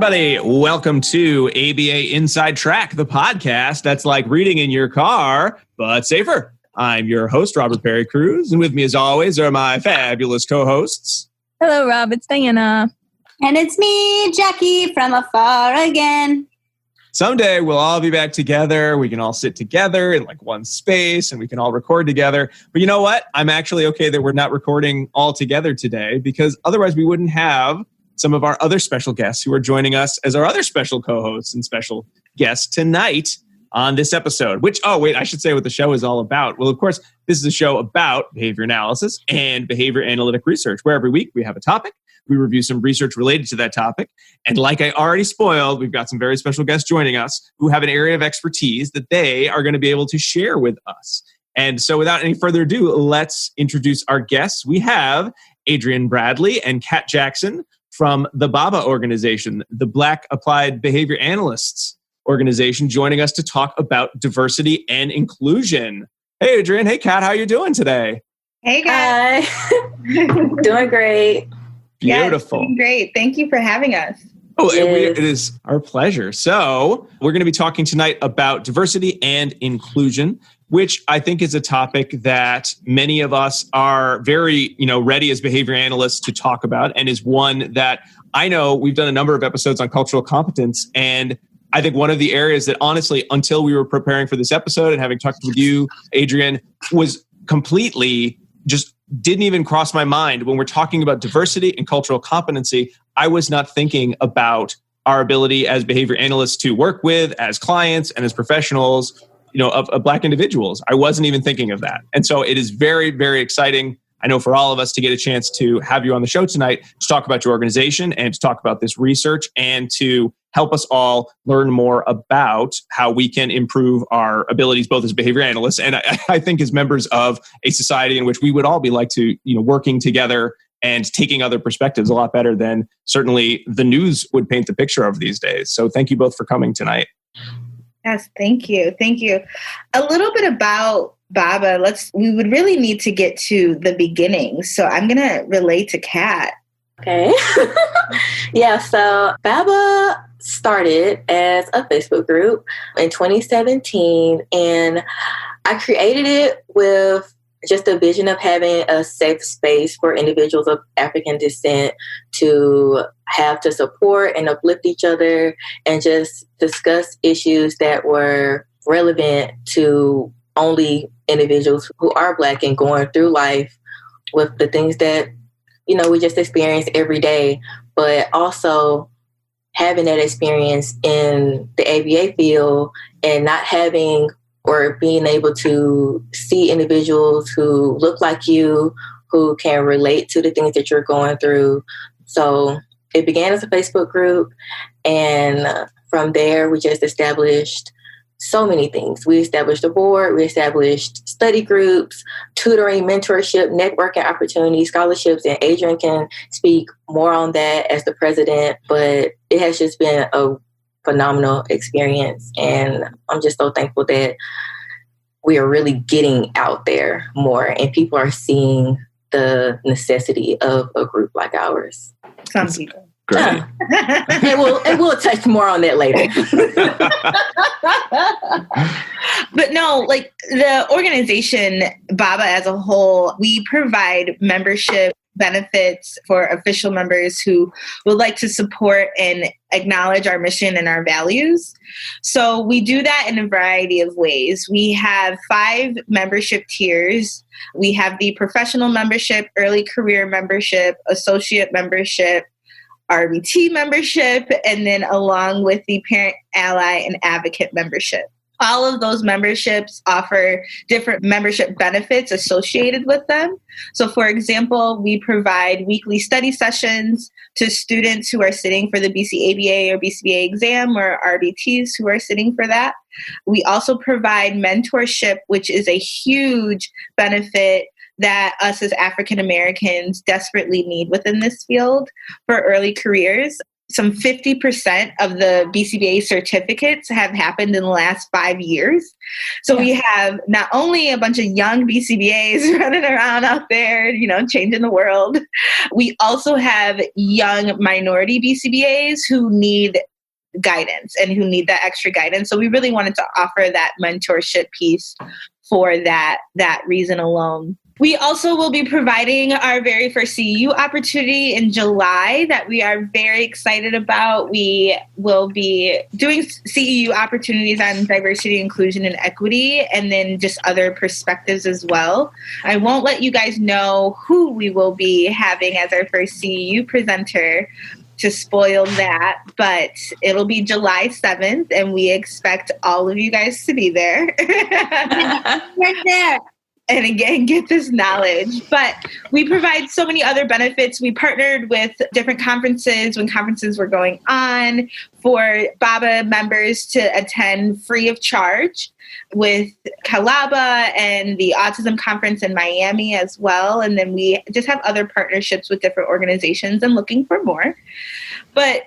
everybody. Welcome to ABA Inside Track, the podcast that's like reading in your car, but safer. I'm your host, Robert Perry Cruz, and with me as always are my fabulous co-hosts. Hello, Rob. It's Diana. And it's me, Jackie, from afar again. Someday we'll all be back together. We can all sit together in like one space and we can all record together. But you know what? I'm actually okay that we're not recording all together today because otherwise we wouldn't have some of our other special guests who are joining us as our other special co-hosts and special guests tonight on this episode, which, I should say what the show is all about. Well, of course, this is a show about behavior analysis and behavior analytic research, where every week we have a topic. We review some research related to that topic. And like I already spoiled, we've got some very special guests joining us who have an area of expertise that they are going to be able to share with us. And so without any further ado, let's introduce our guests. We have Adrienne Bradley and Kat Jackson from the BABA organization, the Black Applied Behavior Analysts organization, joining us to talk about diversity and inclusion. Hey, Adrienne. Hey, Kat. How are you doing today? Hey, guys. Hi. Doing great. Beautiful. Yes, great. Thank you for having us. Oh, it is our pleasure. So we're going to be talking tonight about diversity and inclusion, which I think is a topic that many of us are very, ready as behavior analysts to talk about, and is one that I know we've done a number of episodes on cultural competence. And I think one of the areas that honestly, until we were preparing for this episode and having talked with you, Adrienne, was completely just didn't even cross my mind. When we're talking about diversity and cultural competency, I was not thinking about our ability as behavior analysts to work with, as clients and as professionals, of Black individuals. I wasn't even thinking of that. And so it is very, very exciting, I know, for all of us to get a chance to have you on the show tonight to talk about your organization and to talk about this research and to help us all learn more about how we can improve our abilities, both as behavior analysts and I think as members of a society in which we would all be like to, working together and taking other perspectives a lot better than certainly the news would paint the picture of these days. So thank you both for coming tonight. Yes, thank you. Thank you. A little bit about BABA. We would really need to get to the beginning. So I'm going to relate to Kat. Okay. Yeah, so BABA started as a Facebook group in 2017, and I created it with just a vision of having a safe space for individuals of African descent to have to support and uplift each other and just discuss issues that were relevant to only individuals who are Black and going through life with the things that, we just experience every day, but also having that experience in the ABA field and not having or being able to see individuals who look like you, who can relate to the things that you're going through. So it began as a Facebook group, and from there, we just established so many things. We established a board, we established study groups, tutoring, mentorship, networking opportunities, scholarships, and Adrienne can speak more on that as the president, but it has just been a phenomenal experience. And I'm just so thankful that we are really getting out there more and people are seeing the necessity of a group like ours. Some people. Great. And we'll touch more on that later. But no, like the organization, BABA as a whole, we provide membership benefits for official members who would like to support and acknowledge our mission and our values. So we do that in a variety of ways. We have 5 membership tiers. We have the professional membership, early career membership, associate membership, RBT membership, and then along with the parent, ally, and advocate membership. All of those memberships offer different membership benefits associated with them. So for example, we provide weekly study sessions to students who are sitting for the BCABA or BCBA exam, or RBTs who are sitting for that. We also provide mentorship, which is a huge benefit that us as African Americans desperately need within this field for early careers. some 50% of the BCBA certificates have happened in the last 5 years. So we have not only a bunch of young BCBAs running around out there, changing the world. We also have young minority BCBAs who need guidance and who need that extra guidance. So we really wanted to offer that mentorship piece for that reason alone. We also will be providing our very first CEU opportunity in July that we are very excited about. We will be doing CEU opportunities on diversity, inclusion, and equity, and then just other perspectives as well. I won't let you guys know who we will be having as our first CEU presenter to spoil that, but it'll be July 7th, and we expect all of you guys to be there. Right there. And again, get this knowledge. But we provide so many other benefits. We partnered with different conferences when conferences were going on for BABA members to attend free of charge with Calaba and the Autism Conference in Miami as well. And then we just have other partnerships with different organizations and looking for more. But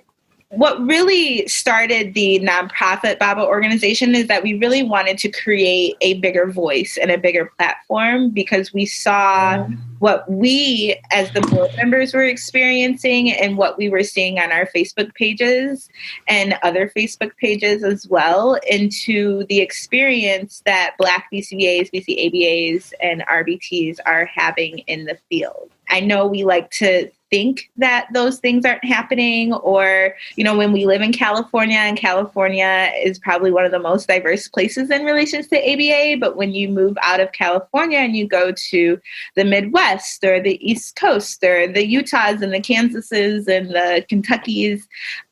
what really started the nonprofit BABA organization is that we really wanted to create a bigger voice and a bigger platform because we saw what we as the board members were experiencing and what we were seeing on our Facebook pages and other Facebook pages as well into the experience that Black BCBAs, BCABAs, and RBTs are having in the field. I know we like to think that those things aren't happening, or, when we live in California, and California is probably one of the most diverse places in relation to ABA, but when you move out of California and you go to the Midwest or the East Coast or the Utahs and the Kansases and the Kentuckys,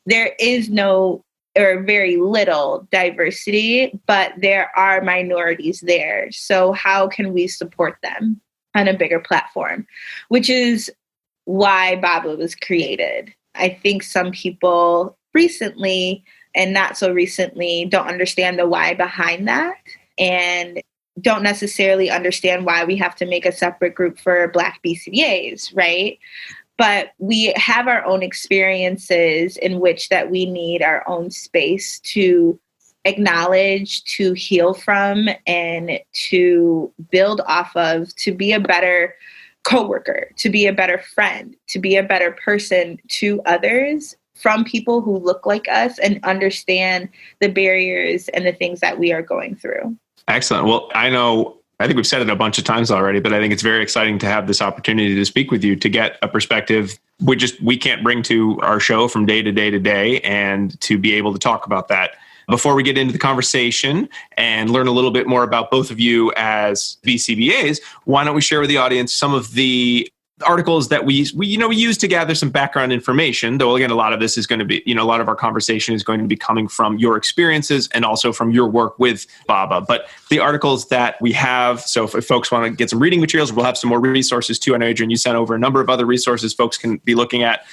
there is no or very little diversity, but there are minorities there. So how can we support them on a bigger platform, which is why BABA was created. I think some people recently and not so recently don't understand the why behind that and don't necessarily understand why we have to make a separate group for Black BCBAs, right? But we have our own experiences in which that we need our own space to acknowledge, to heal from, and to build off of, to be a better coworker, to be a better friend, to be a better person to others from people who look like us and understand the barriers and the things that we are going through. Excellent. Well, I think we've said it a bunch of times already, but I think it's very exciting to have this opportunity to speak with you, to get a perspective we can't bring to our show from day to day to day, and to be able to talk about that. Before we get into the conversation and learn a little bit more about both of you as BCBAs, why don't we share with the audience some of the articles that we use to gather some background information, though again, a lot of this is going to be, a lot of our conversation is going to be coming from your experiences and also from your work with BABA. But the articles that we have, so if folks want to get some reading materials, we'll have some more resources too. I know, Adrienne, you sent over a number of other resources folks can be looking at.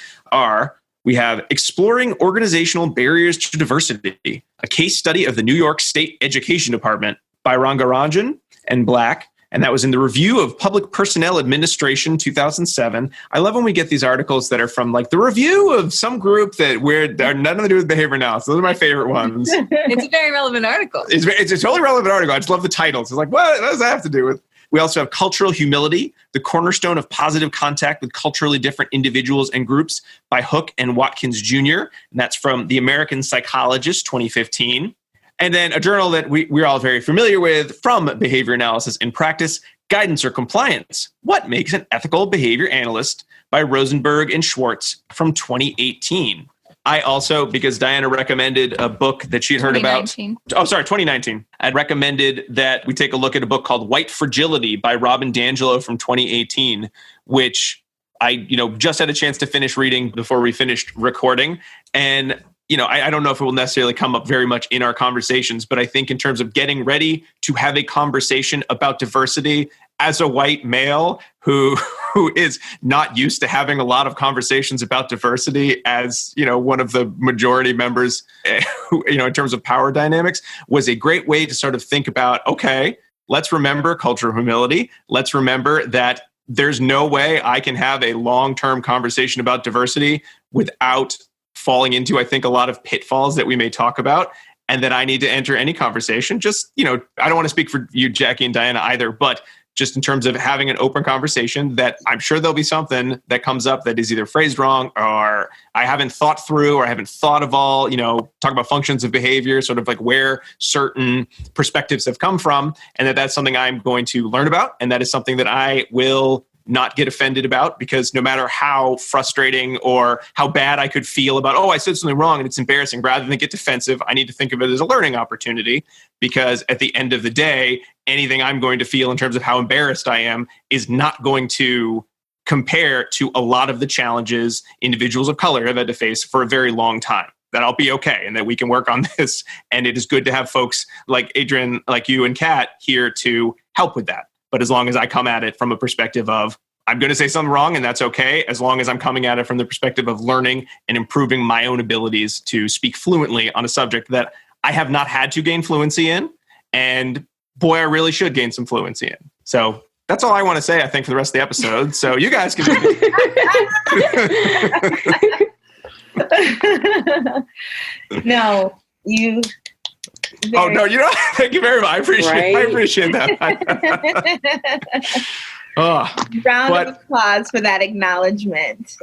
We have Exploring Organizational Barriers to Diversity, a case study of the New York State Education Department by Rangarajan and Black. And that was in the Review of Public Personnel Administration, 2007. I love when we get these articles that are from the review of some group that are nothing to do with behavior analysis. Those are my favorite ones. It's a very relevant article. It's a totally relevant article. I just love the titles. It's what does that have to do with? We also have Cultural Humility, the cornerstone of positive contact with culturally different individuals and groups by Hook and Watkins Jr. And that's from the American Psychologist, 2015. And then a journal that we're all very familiar with from Behavior Analysis in Practice, Guidance or Compliance, What Makes an Ethical Behavior Analyst by Rosenberg and Schwartz from 2018. I also, because Diana recommended a book that she had heard about. 2019. I'd recommended that we take a look at a book called White Fragility by Robin DiAngelo from 2018, which I, just had a chance to finish reading before we finished recording. And, I don't know if it will necessarily come up very much in our conversations, but I think in terms of getting ready to have a conversation about diversity as a white male who is not used to having a lot of conversations about diversity as, one of the majority members, in terms of power dynamics, was a great way to sort of think about, okay, let's remember cultural humility. Let's remember that there's no way I can have a long-term conversation about diversity without falling into, I think, a lot of pitfalls that we may talk about, and that I need to enter any conversation. Just, I don't want to speak for you, Jackie and Diana, either, but just in terms of having an open conversation, that I'm sure there'll be something that comes up that is either phrased wrong, or I haven't thought through, or I haven't thought of all, talk about functions of behavior, sort of like where certain perspectives have come from, and that's something I'm going to learn about. And that is something that I will not get offended about, because no matter how frustrating or how bad I could feel about, I said something wrong and it's embarrassing, rather than get defensive, I need to think of it as a learning opportunity, because at the end of the day, anything I'm going to feel in terms of how embarrassed I am is not going to compare to a lot of the challenges individuals of color have had to face for a very long time. That I'll be okay, and that we can work on this. And it is good to have folks like Adrienne, like you and Kat here to help with that. But as long as I come at it from a perspective of, I'm going to say something wrong, and that's okay, as long as I'm coming at it from the perspective of learning and improving my own abilities to speak fluently on a subject that I have not had to gain fluency in. And boy, I really should gain some fluency in. So that's all I want to say, I think, for the rest of the episode. So you guys can No, you... Oh, no, thank you very much. I appreciate that. Round of applause for that acknowledgement.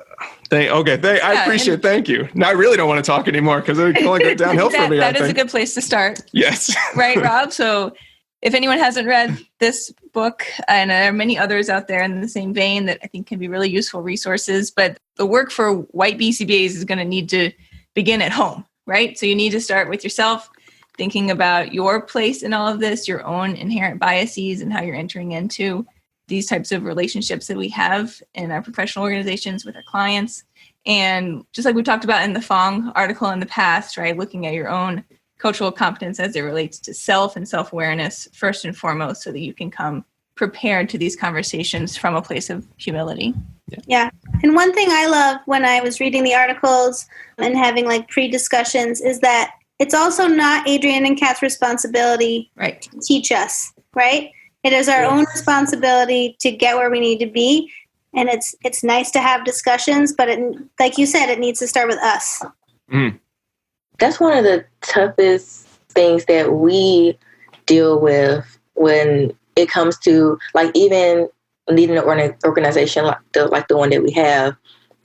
I appreciate it. Thank you. Now I really don't want to talk anymore, because it can only go downhill for me. That is a good place to start. Yes. Right, Rob? So if anyone hasn't read this book, and there are many others out there in the same vein that I think can be really useful resources, but the work for white BCBAs is going to need to begin at home, right? So you need to start with yourself, thinking about your place in all of this, your own inherent biases, and how you're entering into these types of relationships that we have in our professional organizations with our clients. And just like we talked about in the Fong article in the past, right, looking at your own cultural competence as it relates to self and self-awareness first and foremost, so that you can come prepared to these conversations from a place of humility. Yeah. And one thing I love when I was reading the articles and having like pre-discussions is that it's also not Adrienne and Kat's responsibility to teach us, right? It is our own responsibility to get where we need to be. And it's nice to have discussions, but like you said, it needs to start with us. Mm. That's one of the toughest things that we deal with when it comes to, like, even leading an organization like the one that we have.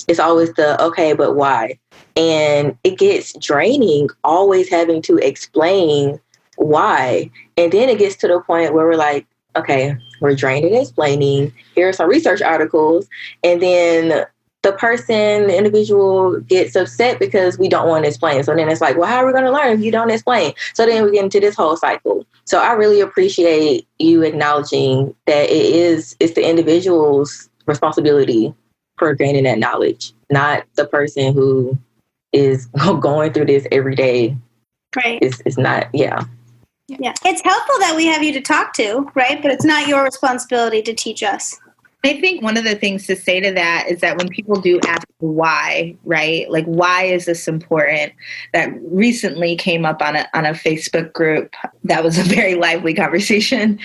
It's always the, okay, but why? And it gets draining always having to explain why. And then it gets to the point where we're like, okay, we're drained at explaining. Here are some research articles. And then the individual gets upset because we don't want to explain. So then it's like, well, how are we going to learn if you don't explain? So then we get into this whole cycle. So I really appreciate you acknowledging that it's the individual's responsibility for gaining that knowledge, not the person who is going through this every day. Right. It's not, yeah. It's helpful that we have you to talk to, right? But it's not your responsibility to teach us. I think one of the things to say to that is that when people do ask why, right? Like, why is this important? That recently came up on a Facebook group. That was a very lively conversation.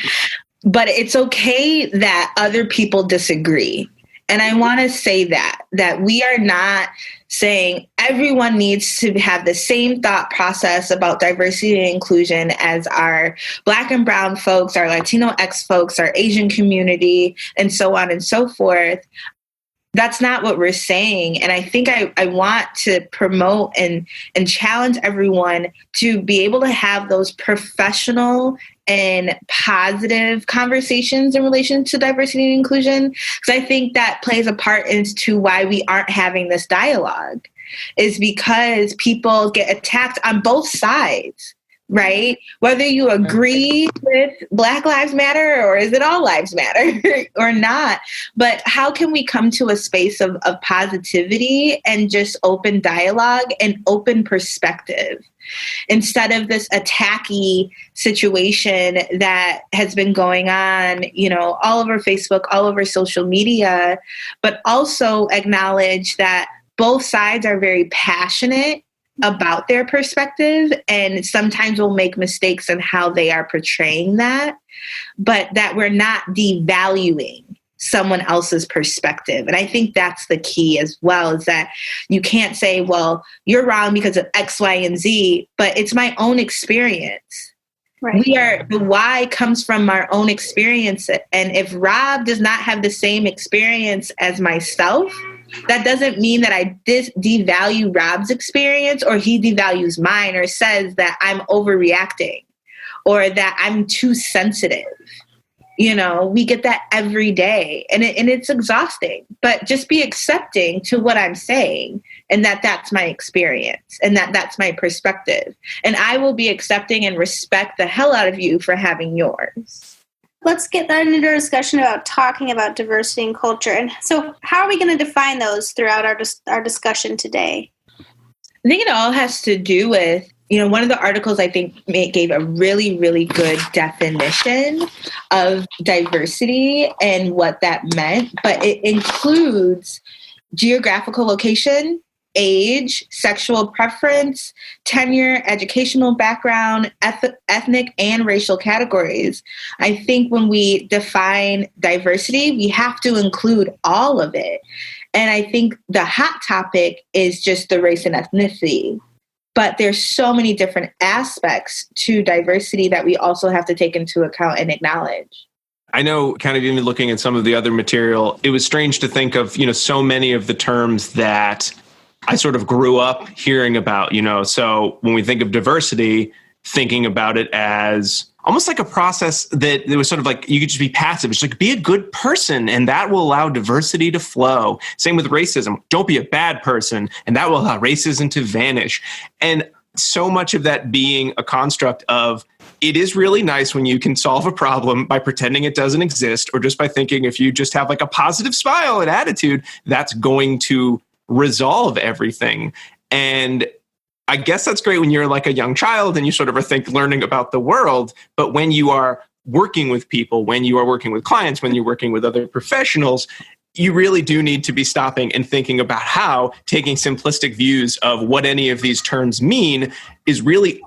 But it's okay that other people disagree. And I want to say that we are not saying everyone needs to have the same thought process about diversity and inclusion as our Black and Brown folks, our Latinx folks, our Asian community, and so on and so forth. That's not what we're saying. And I think I want to promote and challenge everyone to be able to have those professional and positive conversations in relation to diversity and inclusion. Because I think that plays a part into why we aren't having this dialogue, is because people get attacked on both sides. Right? Whether you agree with Black Lives Matter or is it All Lives Matter or not. But how can we come to a space of positivity and just open dialogue and open perspective instead of this attacky situation that has been going on, all over Facebook, all over social media, but also acknowledge that both sides are very passionate about their perspective, and sometimes we'll make mistakes in how they are portraying that, but that we're not devaluing someone else's perspective. And I think that's the key as well, is that you can't say, well, you're wrong because of X, Y, and Z, but it's my own experience. Right. The why comes from our own experience. And if Rob does not have the same experience as myself, that doesn't mean that I devalue Rob's experience, or he devalues mine, or says that I'm overreacting or that I'm too sensitive. We get that every day, and it's exhausting, but just be accepting to what I'm saying, and that's my experience, and that's my perspective. And I will be accepting and respect the hell out of you for having yours. Let's get into a discussion about talking about diversity and culture. And so how are we going to define those throughout our discussion today? I think it all has to do with, one of the articles I think gave a really, really good definition of diversity and what that meant, but it includes geographical location, age, sexual preference, tenure, educational background, ethnic and racial categories. I think when we define diversity, we have to include all of it. And I think the hot topic is just the race and ethnicity. But there's so many different aspects to diversity that we also have to take into account and acknowledge. I know, kind of even looking at some of the other material, it was strange to think of, so many of the terms that I sort of grew up hearing about, So when we think of diversity, thinking about it as almost like a process that it was sort of like you could just be passive. It's like, be a good person, and that will allow diversity to flow. Same with racism. Don't be a bad person, and that will allow racism to vanish. And so much of that being a construct of, it is really nice when you can solve a problem by pretending it doesn't exist, or just by thinking if you just have like a positive smile and attitude, that's going to resolve everything. And I guess that's great when you're like a young child and you sort of are learning about the world. But when you are working with people, when you are working with clients, when you're working with other professionals, you really do need to be stopping and thinking about how taking simplistic views of what any of these terms mean is really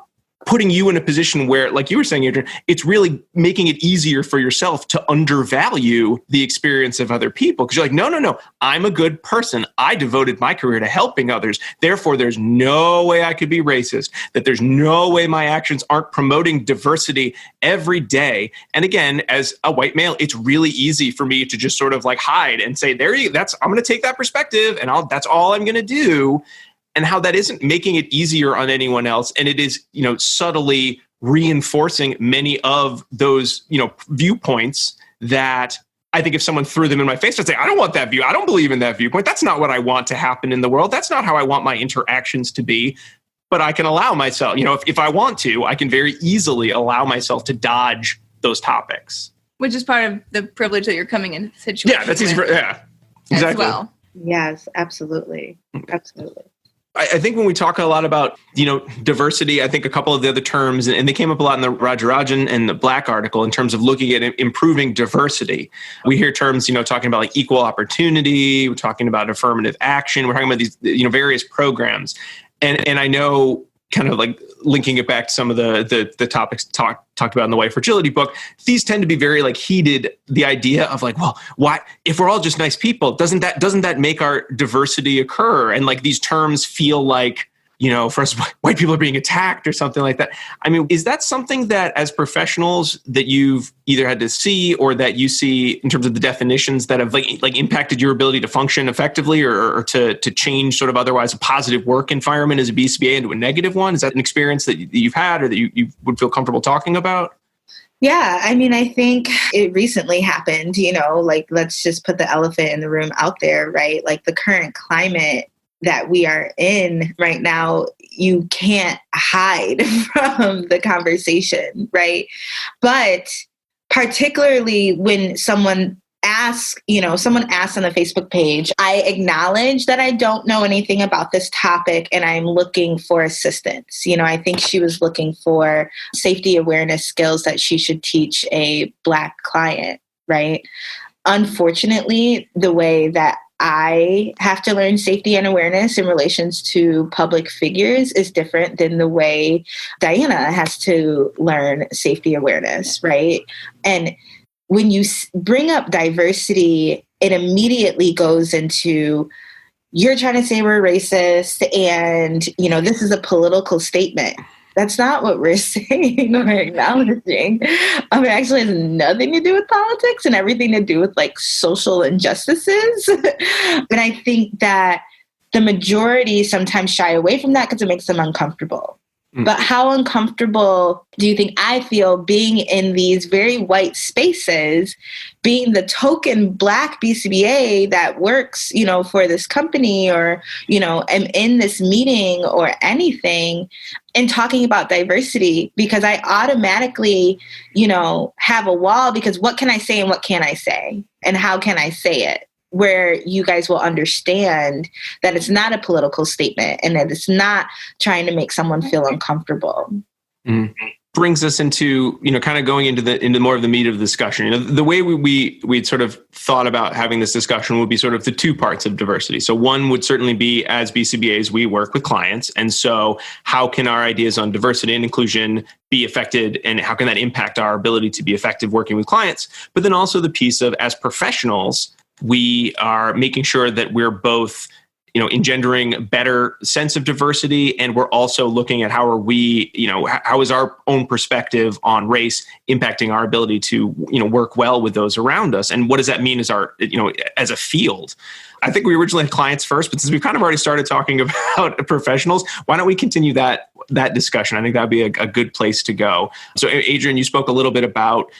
putting you in a position where, like you were saying, Adrienne, it's really making it easier for yourself to undervalue the experience of other people. Because you're like, no, I'm a good person. I devoted my career to helping others. Therefore, there's no way I could be racist, that there's no way my actions aren't promoting diversity every day. And again, as a white male, it's really easy for me to just sort of like hide and say, I'm going to take that perspective and that's all I'm going to do. And how that isn't making it easier on anyone else. And it is, subtly reinforcing many of those, viewpoints that I think if someone threw them in my face, I'd say, I don't want that view. I don't believe in that viewpoint. That's not what I want to happen in the world. That's not how I want my interactions to be. But I can allow myself, if I want to, I can very easily allow myself to dodge those topics. Which is part of the privilege that you're coming into the situation. Yeah, that's easy. Yeah, exactly. As well. Yes, absolutely. Absolutely. I think when we talk a lot about, diversity, I think a couple of the other terms, and they came up a lot in the Rajarajan and the Black article in terms of looking at improving diversity. We hear terms, talking about like equal opportunity, we're talking about affirmative action, we're talking about these, various programs. And I know, kind of like linking it back to some of the topics talked about in the White Fragility book, these tend to be very like heated. The idea of like, well, why, if we're all just nice people, doesn't that make our diversity occur? And like these terms feel like, for us, white people are being attacked or something like that. I mean, is that something that as professionals that you've either had to see or that you see in terms of the definitions that have like impacted your ability to function effectively or to change sort of otherwise a positive work environment as a BCBA into a negative one? Is that an experience that you've had or that you would feel comfortable talking about? Yeah, I mean, I think it recently happened, like let's just put the elephant in the room out there, right? Like the current climate that we are in right now, you can't hide from the conversation, right? But particularly when someone asks on the Facebook page, I acknowledge that I don't know anything about this topic and I'm looking for assistance. I think she was looking for safety awareness skills that she should teach a Black client, right? Unfortunately, the way that I have to learn safety and awareness in relations to public figures is different than the way Diana has to learn safety awareness, right? And when you bring up diversity, it immediately goes into, you're trying to say we're racist and, this is a political statement. That's not what we're saying or acknowledging. It actually has nothing to do with politics and everything to do with like social injustices. And I think that the majority sometimes shy away from that because it makes them uncomfortable. But how uncomfortable do you think I feel being in these very white spaces, being the token Black BCBA that works, for this company or, am in this meeting or anything and talking about diversity, because I automatically, have a wall because what can I say and what can't I say and how can I say it? Where you guys will understand that it's not a political statement and that it's not trying to make someone feel uncomfortable. Brings us into, kind of going into more of the meat of the discussion. The way we'd sort of thought about having this discussion would be sort of the two parts of diversity. So one would certainly be, as BCBAs, we work with clients. And so how can our ideas on diversity and inclusion be affected, and how can that impact our ability to be effective working with clients? But then also the piece of, as professionals, we are making sure that we're both, engendering a better sense of diversity, and we're also looking at how are we, how is our own perspective on race impacting our ability to, work well with those around us, and what does that mean as our, as a field? I think we originally had clients first, but since we've kind of already started talking about professionals, why don't we continue that discussion? I think that'd be a good place to go. So, Adrienne, you spoke a little bit about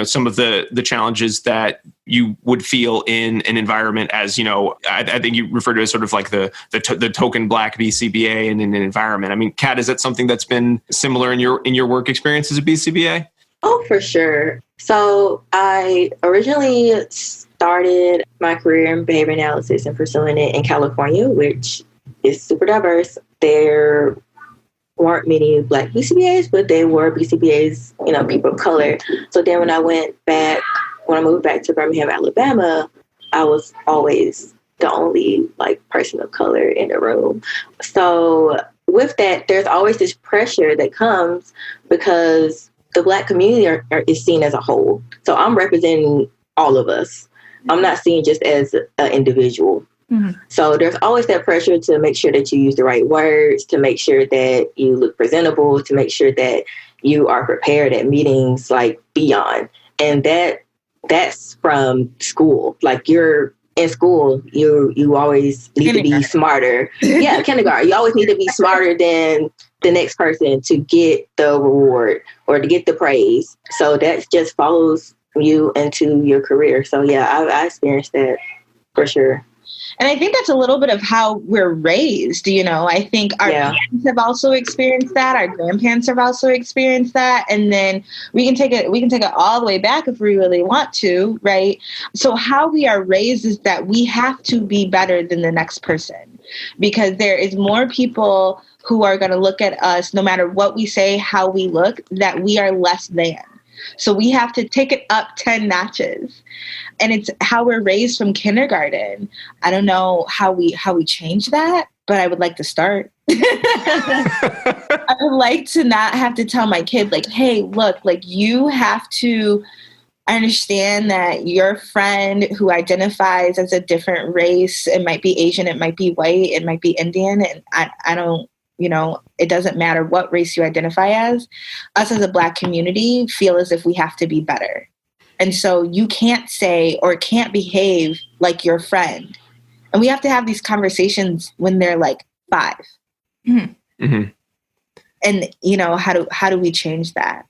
some of the challenges that you would feel in an environment as, I think you referred to it as sort of like the token Black BCBA in an environment. I mean, Kat, is that something that's been similar in your work experience as a BCBA? Oh, for sure. So I originally started my career in behavior analysis and pursuing it in California, which is super diverse. There weren't many Black BCBAs, but they were BCBAs, people of color. So then when I moved back to Birmingham, Alabama, I was always the only person of color in the room. So with that, there's always this pressure that comes because the Black community is seen as a whole. So I'm representing all of us. I'm not seen just as an individual. Mm-hmm. So there's always that pressure to make sure that you use the right words, to make sure that you look presentable, to make sure that you are prepared at meetings beyond. And that's from school. You're in school, you always need to be smarter. Yeah, kindergarten. You always need to be smarter than the next person to get the reward or to get the praise. So that just follows you into your career. So yeah, I experienced that for sure. And I think that's a little bit of how we're raised. I think our parents have also experienced that. Our grandparents have also experienced that. And then we can take it all the way back if we really want to, right? So how we are raised is that we have to be better than the next person, because there is more people who are going to look at us, no matter what we say, how we look, that we are less than. So we have to take it up 10 notches. And it's how we're raised from kindergarten. I don't know how we change that, but I would like to start. I would like to not have to tell my kid, hey, look, you have to understand that your friend who identifies as a different race, it might be Asian, it might be white, it might be Indian, and I don't, it doesn't matter what race you identify as. Us as a Black community feel as if we have to be better. And so you can't say or can't behave like your friend. And we have to have these conversations when they're 5. Mm-hmm. Mm-hmm. And, how do we change that?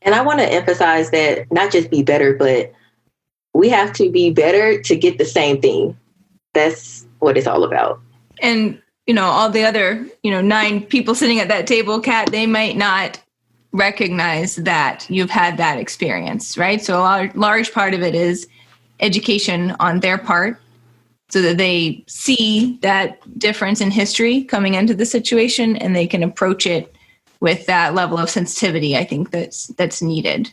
And I want to emphasize that not just be better, but we have to be better to get the same thing. That's what it's all about. And, all the other, 9 people sitting at that table, Kat, they might not recognize that you've had that experience, right? So a large part of it is education on their part so that they see that difference in history coming into the situation and they can approach it with that level of sensitivity. I think that's needed.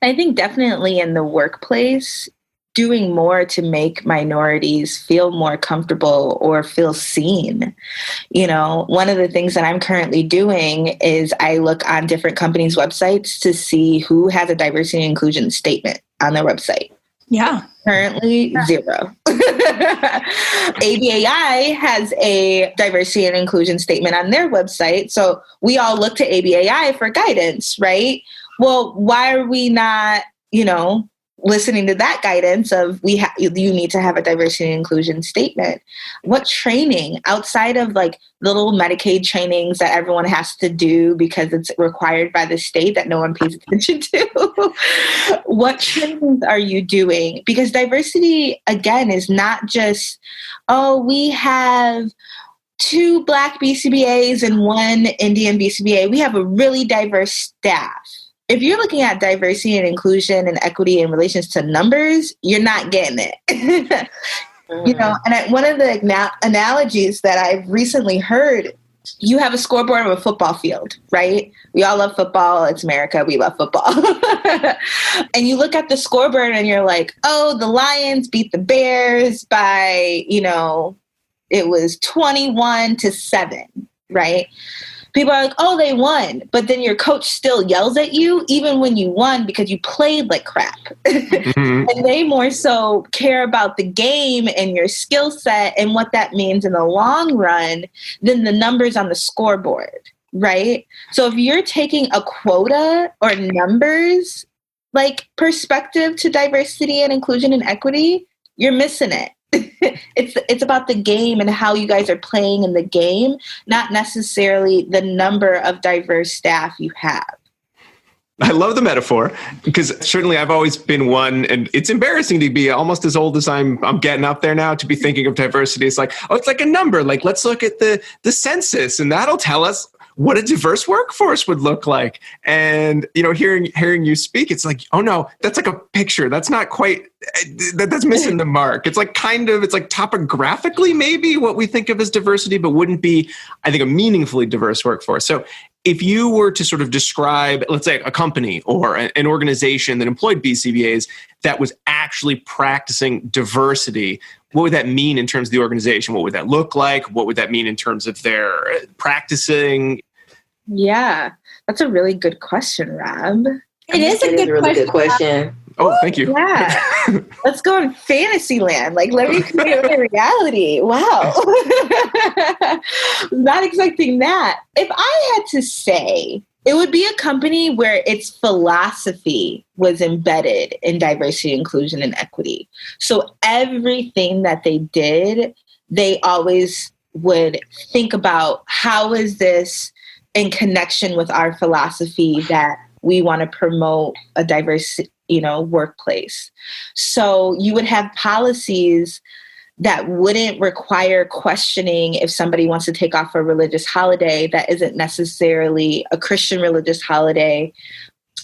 I think definitely in the workplace, doing more to make minorities feel more comfortable or feel seen. One of the things that I'm currently doing is I look on different companies' websites to see who has a diversity and inclusion statement on their website. Yeah. Currently 0. ABAI has a diversity and inclusion statement on their website. So we all look to ABAI for guidance, right? Well, why are we not, listening to that guidance of you need to have a diversity and inclusion statement? What training outside of like little Medicaid trainings that everyone has to do because it's required by the state that no one pays attention to? What trainings are you doing? Because diversity, again, is not just, we have 2 Black BCBAs and 1 Indian BCBA. We have a really diverse staff. If you're looking at diversity and inclusion and equity in relations to numbers, you're not getting it. And one of the analogies that I've recently heard, you have a scoreboard of a football field, right? We all love football. It's America. We love football. And you look at the scoreboard and you're like, the Lions beat the Bears by, it was 21-7, right? People are like, they won. But then your coach still yells at you even when you won because you played like crap. Mm-hmm. And they more so care about the game and your skill set and what that means in the long run than the numbers on the scoreboard, right? So if you're taking a quota or numbers like perspective to diversity and inclusion and equity, you're missing it. It's about the game and how you guys are playing in the game, not necessarily the number of diverse staff you have. I love the metaphor because certainly I've always been one, and it's embarrassing to be almost as old as I'm getting up there now to be thinking of diversity. It's like, it's like a number. Like, let's look at the census and that'll tell us what a diverse workforce would look like. And, hearing you speak, it's like, oh no, that's like a picture. That's not quite, that's missing the mark. It's like it's like topographically maybe what we think of as diversity, but wouldn't be, I think, a meaningfully diverse workforce. So if you were to sort of describe, let's say, a company or an organization that employed BCBAs that was actually practicing diversity, what would that mean in terms of the organization? What would that look like? What would that mean in terms of their practicing? Yeah, that's a really good question, Rob. It is a good question. Oh, thank you. Yeah. Let's go in fantasy land. Like, let me create a reality. Wow. Not expecting that. If I had to say, it would be a company where its philosophy was embedded in diversity, inclusion, and equity. So everything that they did, they always would think about, how is this in connection with our philosophy that we want to promote a diverse, workplace. So you would have policies that wouldn't require questioning if somebody wants to take off a religious holiday that isn't necessarily a Christian religious holiday.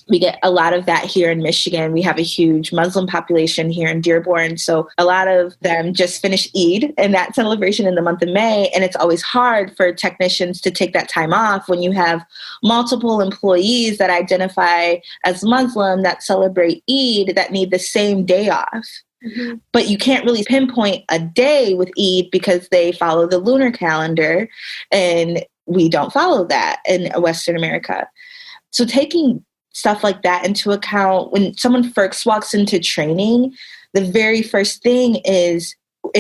We get a lot of that here in Michigan. We have a huge Muslim population here in Dearborn. So a lot of them just finish Eid and that celebration in the month of May. And it's always hard for technicians to take that time off when you have multiple employees that identify as Muslim that celebrate Eid that need the same day off. Mm-hmm. But you can't really pinpoint a day with Eid because they follow the lunar calendar and we don't follow that in Western America. So taking stuff like that into account, when someone first walks into training, the very first thing is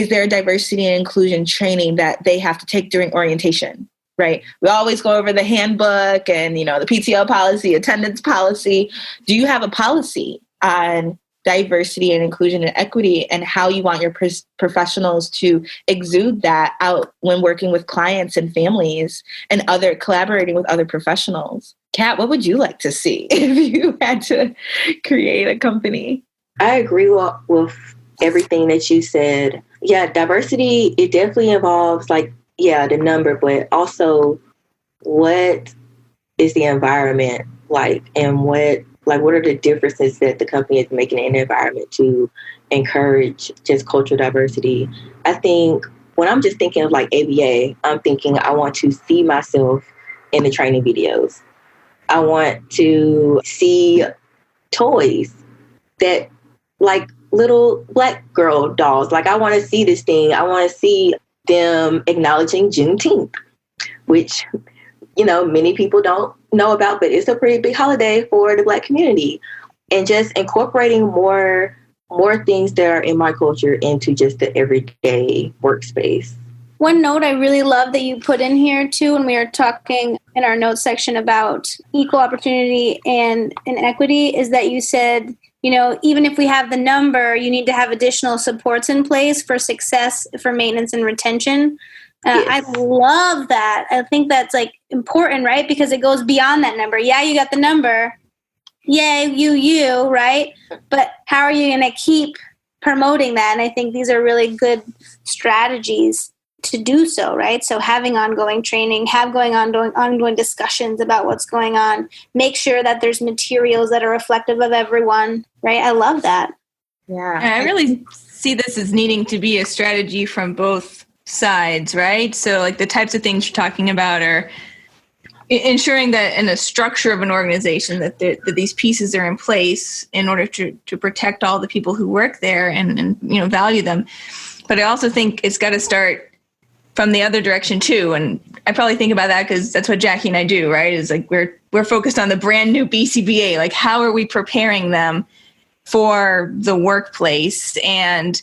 there a diversity and inclusion training that they have to take during orientation, right? We always go over the handbook and, the PTO policy, attendance policy. Do you have a policy on diversity and inclusion and equity and how you want your professionals to exude that out when working with clients and families and collaborating with other professionals? Kat, what would you like to see if you had to create a company? I agree with everything that you said. Yeah, diversity, it definitely involves the number, but also what is the environment like and what are the differences that the company is making in the environment to encourage just cultural diversity? I think when I'm just thinking of ABA, I'm thinking I want to see myself in the training videos. I want to see toys that little Black girl dolls. I want to see this thing. I want to see them acknowledging Juneteenth, which, many people don't know about, but it's a pretty big holiday for the Black community. and just incorporating more things that are in my culture into just the everyday workspace. One note I really love that you put in here too, when we were talking in our notes section about equal opportunity and inequity, is that you said, even if we have the number, you need to have additional supports in place for success, for maintenance and retention. Yes. I love that. I think that's like important, right? Because it goes beyond that number. Yeah, you got the number. Yay, you, right? But how are you going to keep promoting that? And I think these are really good strategies to do so, right? So having ongoing training, ongoing discussions about what's going on, make sure that there's materials that are reflective of everyone, right? I love that. Yeah. And I really see this as needing to be a strategy from both sides, right? So like the types of things you're talking about are ensuring that in a structure of an organization that these pieces are in place in order to protect all the people who work there and value them. But I also think it's got to start from the other direction too. And I probably think about that because that's what Jackie and I do, right? Is like we're focused on the brand new BCBA. Like how are we preparing them for the workplace? And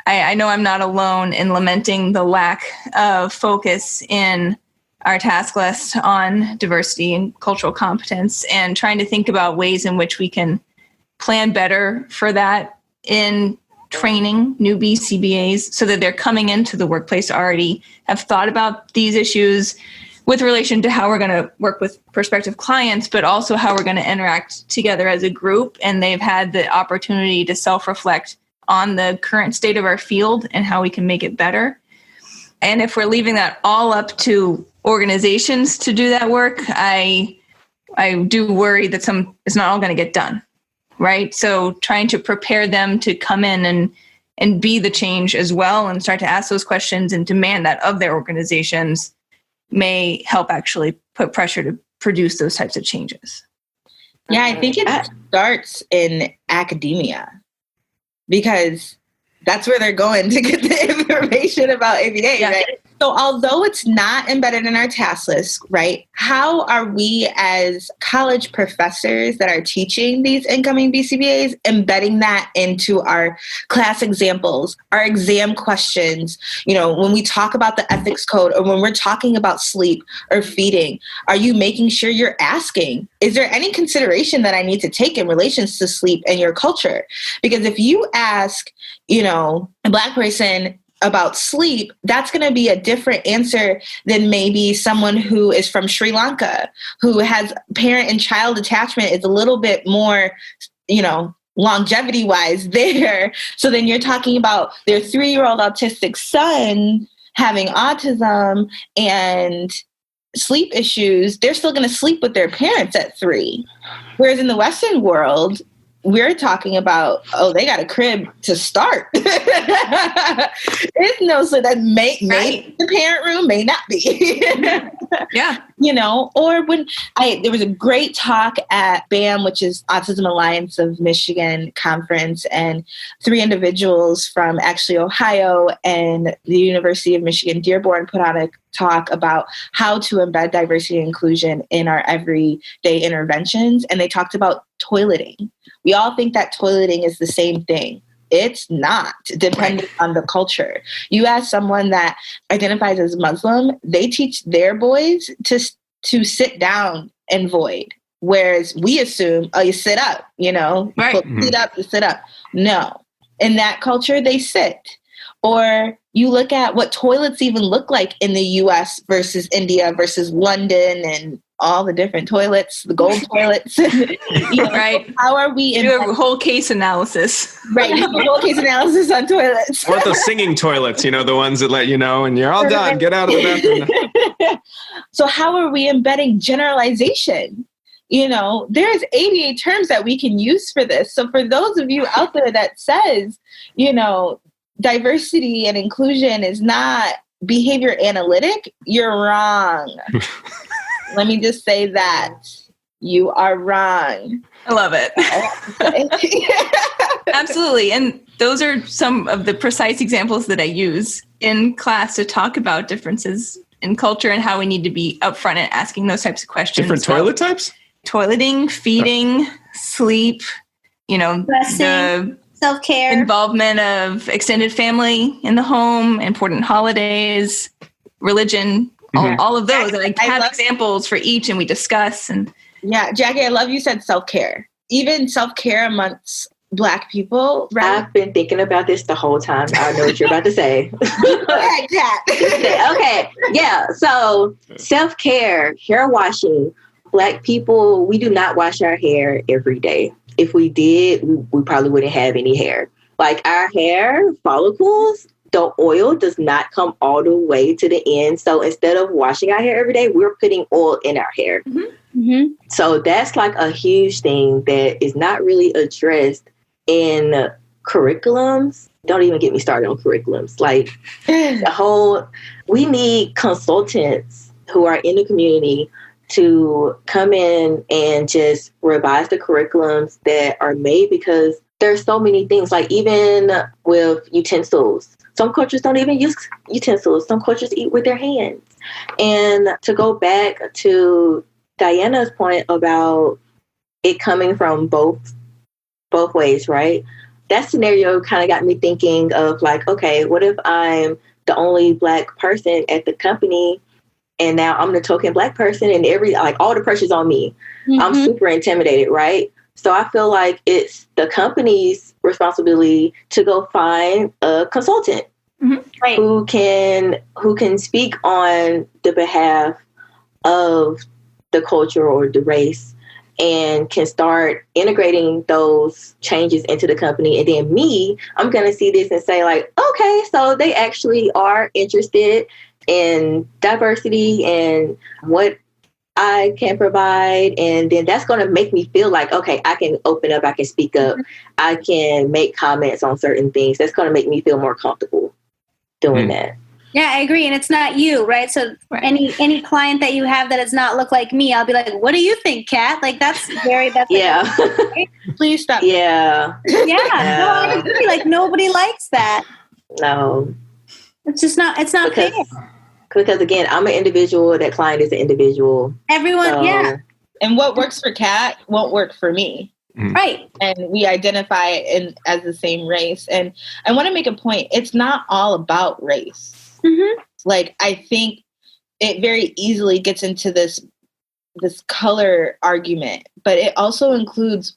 I know I'm not alone in lamenting the lack of focus in our task list on diversity and cultural competence, and trying to think about ways in which we can plan better for that in training new BCBAs so that they're coming into the workplace already have thought about these issues with relation to how we're going to work with prospective clients, but also how we're going to interact together as a group. And they've had the opportunity to self-reflect on the current state of our field and how we can make it better. And if we're leaving that all up to organizations to do that work, I do worry that it's not all going to get done. Right. So trying to prepare them to come in and be the change as well and start to ask those questions and demand that of their organizations may help actually put pressure to produce those types of changes. Yeah, I think it starts in academia because that's where they're going to get the information about ABA, yeah. Right? So although it's not embedded in our task list, right, how are we as college professors that are teaching these incoming BCBAs embedding that into our class examples, our exam questions? When we talk about the ethics code or when we're talking about sleep or feeding, are you making sure you're asking, is there any consideration that I need to take in relations to sleep and your culture? Because if you ask, a Black person about sleep, that's going to be a different answer than maybe someone who is from Sri Lanka, who has parent and child attachment is a little bit more, longevity wise there. So then you're talking about their 3-year-old autistic son having autism and sleep issues. They're still going to sleep with their parents at 3. Whereas in the Western world, we're talking about, they got a crib to start. It's so that may the parent room may not be. Yeah. Or when there was a great talk at BAM, which is Autism Alliance of Michigan conference, and 3 individuals from actually Ohio and the University of Michigan Dearborn put out a talk about how to embed diversity and inclusion in our everyday interventions. And they talked about toileting. We all think that toileting is the same thing. It's not, depending on the culture. You ask someone that identifies as Muslim, they teach their boys to sit down and void. Whereas we assume, you sit up, right. You sit up. No. In that culture, they sit. Or you look at what toilets even look like in the US versus India versus London and all the different toilets, the gold toilets. Right. How are we do a whole case analysis? Right. A whole case analysis on toilets. Or the singing toilets, the ones that let you know, and you're all done. Get out of the bathroom. So how are we embedding generalization? There's 88 terms that we can use for this. So for those of you out there that says, diversity and inclusion is not behavior analytic, you're wrong. Let me just say that. You are wrong. I love it. Absolutely. And those are some of the precise examples that I use in class to talk about differences in culture and how we need to be upfront and asking those types of questions. Different toilet types? Toileting, feeding, sleep, the self-care, involvement of extended family in the home, important holidays, religion, all of those. And I have examples for each, and we discuss. And yeah, Jackie, I love you said self-care. Even self-care amongst Black people, right? I've been thinking about this the whole time. I know what you're about to say. Okay. Yeah. So self-care, hair washing. Black people, we do not wash our hair every day. If we did, we probably wouldn't have any hair. Like our hair follicles, the oil does not come all the way to the end. So instead of washing our hair every day, we're putting oil in our hair. Mm-hmm. Mm-hmm. So that's like a huge thing that is not really addressed in curriculums. Don't even get me started on curriculums. Like we need consultants who are in the community to come in and just revise the curriculums that are made, because there's so many things, like even with utensils. Some cultures don't even use utensils. Some cultures eat with their hands. And to go back to Diana's point about it coming from both ways, right? That scenario kind of got me thinking of like, okay, what if I'm the only Black person at the company, and now I'm the token Black person, and all the pressure's on me. Mm-hmm. I'm super intimidated, right? So I feel like it's the company's responsibility to go find a consultant, mm-hmm. right. who can speak on the behalf of the culture or the race, and can start integrating those changes into the company. And then I'm going to see this and say like, okay, so they actually are interested in diversity and what I can provide. And then that's going to make me feel like, okay, I can open up, I can speak up, I can make comments on certain things. That's going to make me feel more comfortable doing that. Yeah, I agree. And it's not you, right? So any client that you have that does not look like me, I'll be like, what do you think, Kat? Like that's yeah. Like, please stop. Yeah. Yeah. No, I agree. Like nobody likes that. No. It's just not, it's not fair. Because again, I'm an individual, that client is an individual. Everyone, yeah. And what works for Kat won't work for me. Mm. Right. And we identify as the same race. And I want to make a point. It's not all about race. Mm-hmm. Like, I think it very easily gets into this color argument, but it also includes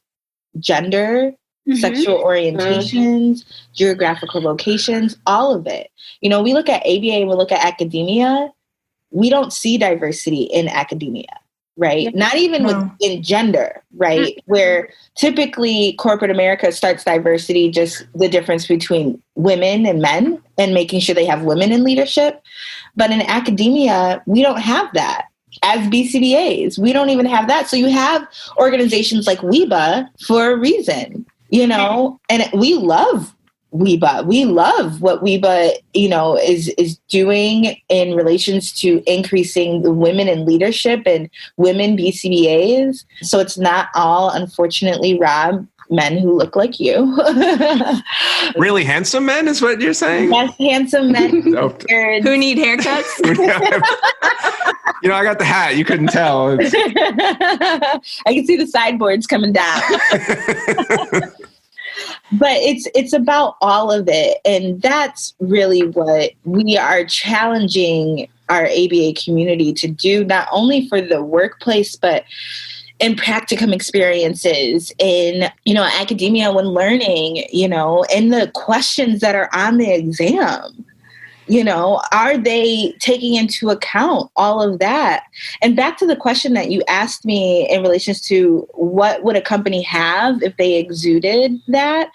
gender, mm-hmm. sexual orientations, mm-hmm. geographical locations, all of it. We look at ABA and we look at academia. We don't see diversity in academia, right? Yeah. Not even in gender, right? Mm-hmm. Where typically corporate America starts diversity, just the difference between women and men and making sure they have women in leadership. But in academia, we don't have that. As BCBAs, we don't even have that. So you have organizations like WEBA for a reason, and we love WEBA. We love what WEBA, is doing in relations to increasing the women in leadership and women BCBAs. So it's not all, unfortunately, Rob, men who look like you. Really handsome men is what you're saying? Yes, handsome men. Who need haircuts? I got the hat. You couldn't tell. I can see the sideboards coming down. But it's about all of it. And that's really what we are challenging our ABA community to do, not only for the workplace, but in practicum experiences, in, academia when learning, and the questions that are on the exam. Are they taking into account all of that? And back to the question that you asked me in relation to what would a company have if they exuded that?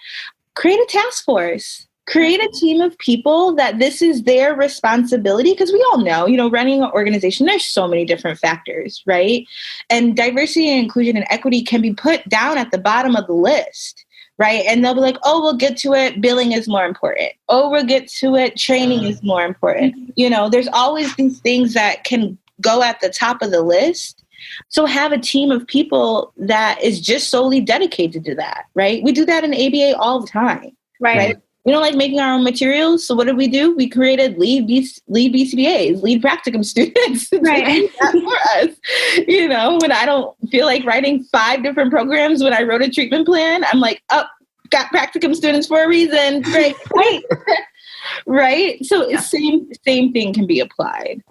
Create a task force. Create a team of people that this is their responsibility, because we all know, running an organization, there's so many different factors, right? And diversity and inclusion and equity can be put down at the bottom of the list. Right. And they'll be like, oh, we'll get to it. Billing is more important. Oh, we'll get to it. Training is more important. There's always these things that can go at the top of the list. So have a team of people that is just solely dedicated to that. Right. We do that in ABA all the time. Right. We don't like making our own materials. So what did we do? We created lead BCBAs, lead practicum students. Right. That for us. You know, when I don't feel like writing 5 different programs, when I wrote a treatment plan, I'm like, oh, got practicum students for a reason. Great. Right. Right. So same thing can be applied.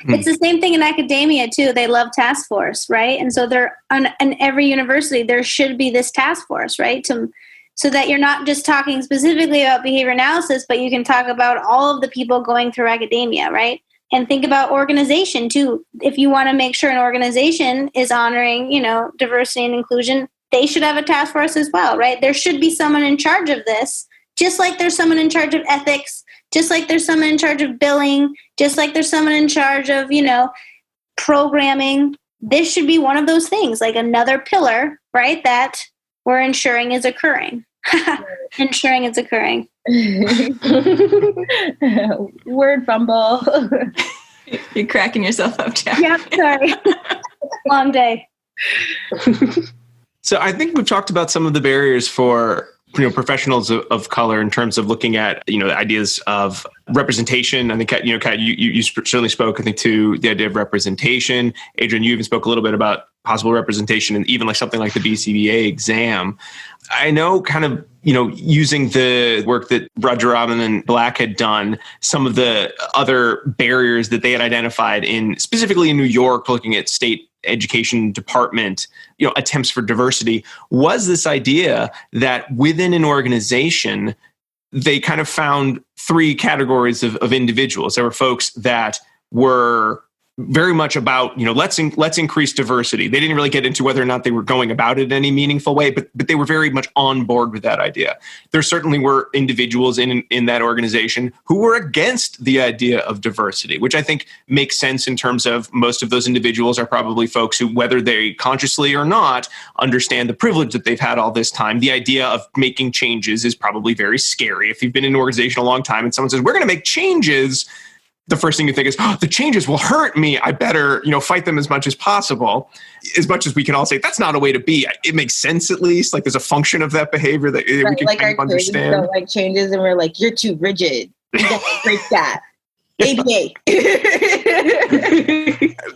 It's the same thing in academia too. They love task force, right? And so in every university, there should be this task force, right? So that you're not just talking specifically about behavior analysis, but you can talk about all of the people going through academia, right? And think about organization too. If you want to make sure an organization is honoring, you know, diversity and inclusion, they should have a task force as well, right? There should be someone in charge of this, just like there's someone in charge of ethics, just like there's someone in charge of billing, just like there's someone in charge of, you know, programming. This should be one of those things, like another pillar, right, that we're ensuring is occurring. Ensuring it's occurring. Word fumble. You're cracking yourself up, Jack. Yep, sorry. Long day. So I think we've talked about some of the barriers for professionals of color in terms of looking at the ideas of representation. I think Kat, you certainly spoke, I think, to the idea of representation. Adrienne, you even spoke a little bit about possible representation and even like something like the BCBA exam. I know kind of, using the work that Rajaram and Black had done, some of the other barriers that they had identified specifically in New York, looking at state education department, attempts for diversity, was this idea that within an organization, they kind of found 3 categories of individuals. There were folks that were very much about, let's increase diversity. They didn't really get into whether or not they were going about it in any meaningful way, but they were very much on board with that idea. There certainly were individuals in that organization who were against the idea of diversity, which I think makes sense in terms of most of those individuals are probably folks who, whether they consciously or not, understand the privilege that they've had all this time. The idea of making changes is probably very scary. If you've been in an organization a long time and someone says, we're going to make changes, the first thing you think is, the changes will hurt me. I better, fight them as much as possible. As much as we can all say, that's not a way to be. It makes sense, at least. Like there's a function of that behavior that we can kind of understand. Don't like changes and we're like, you're too rigid. You got to break that. ABA.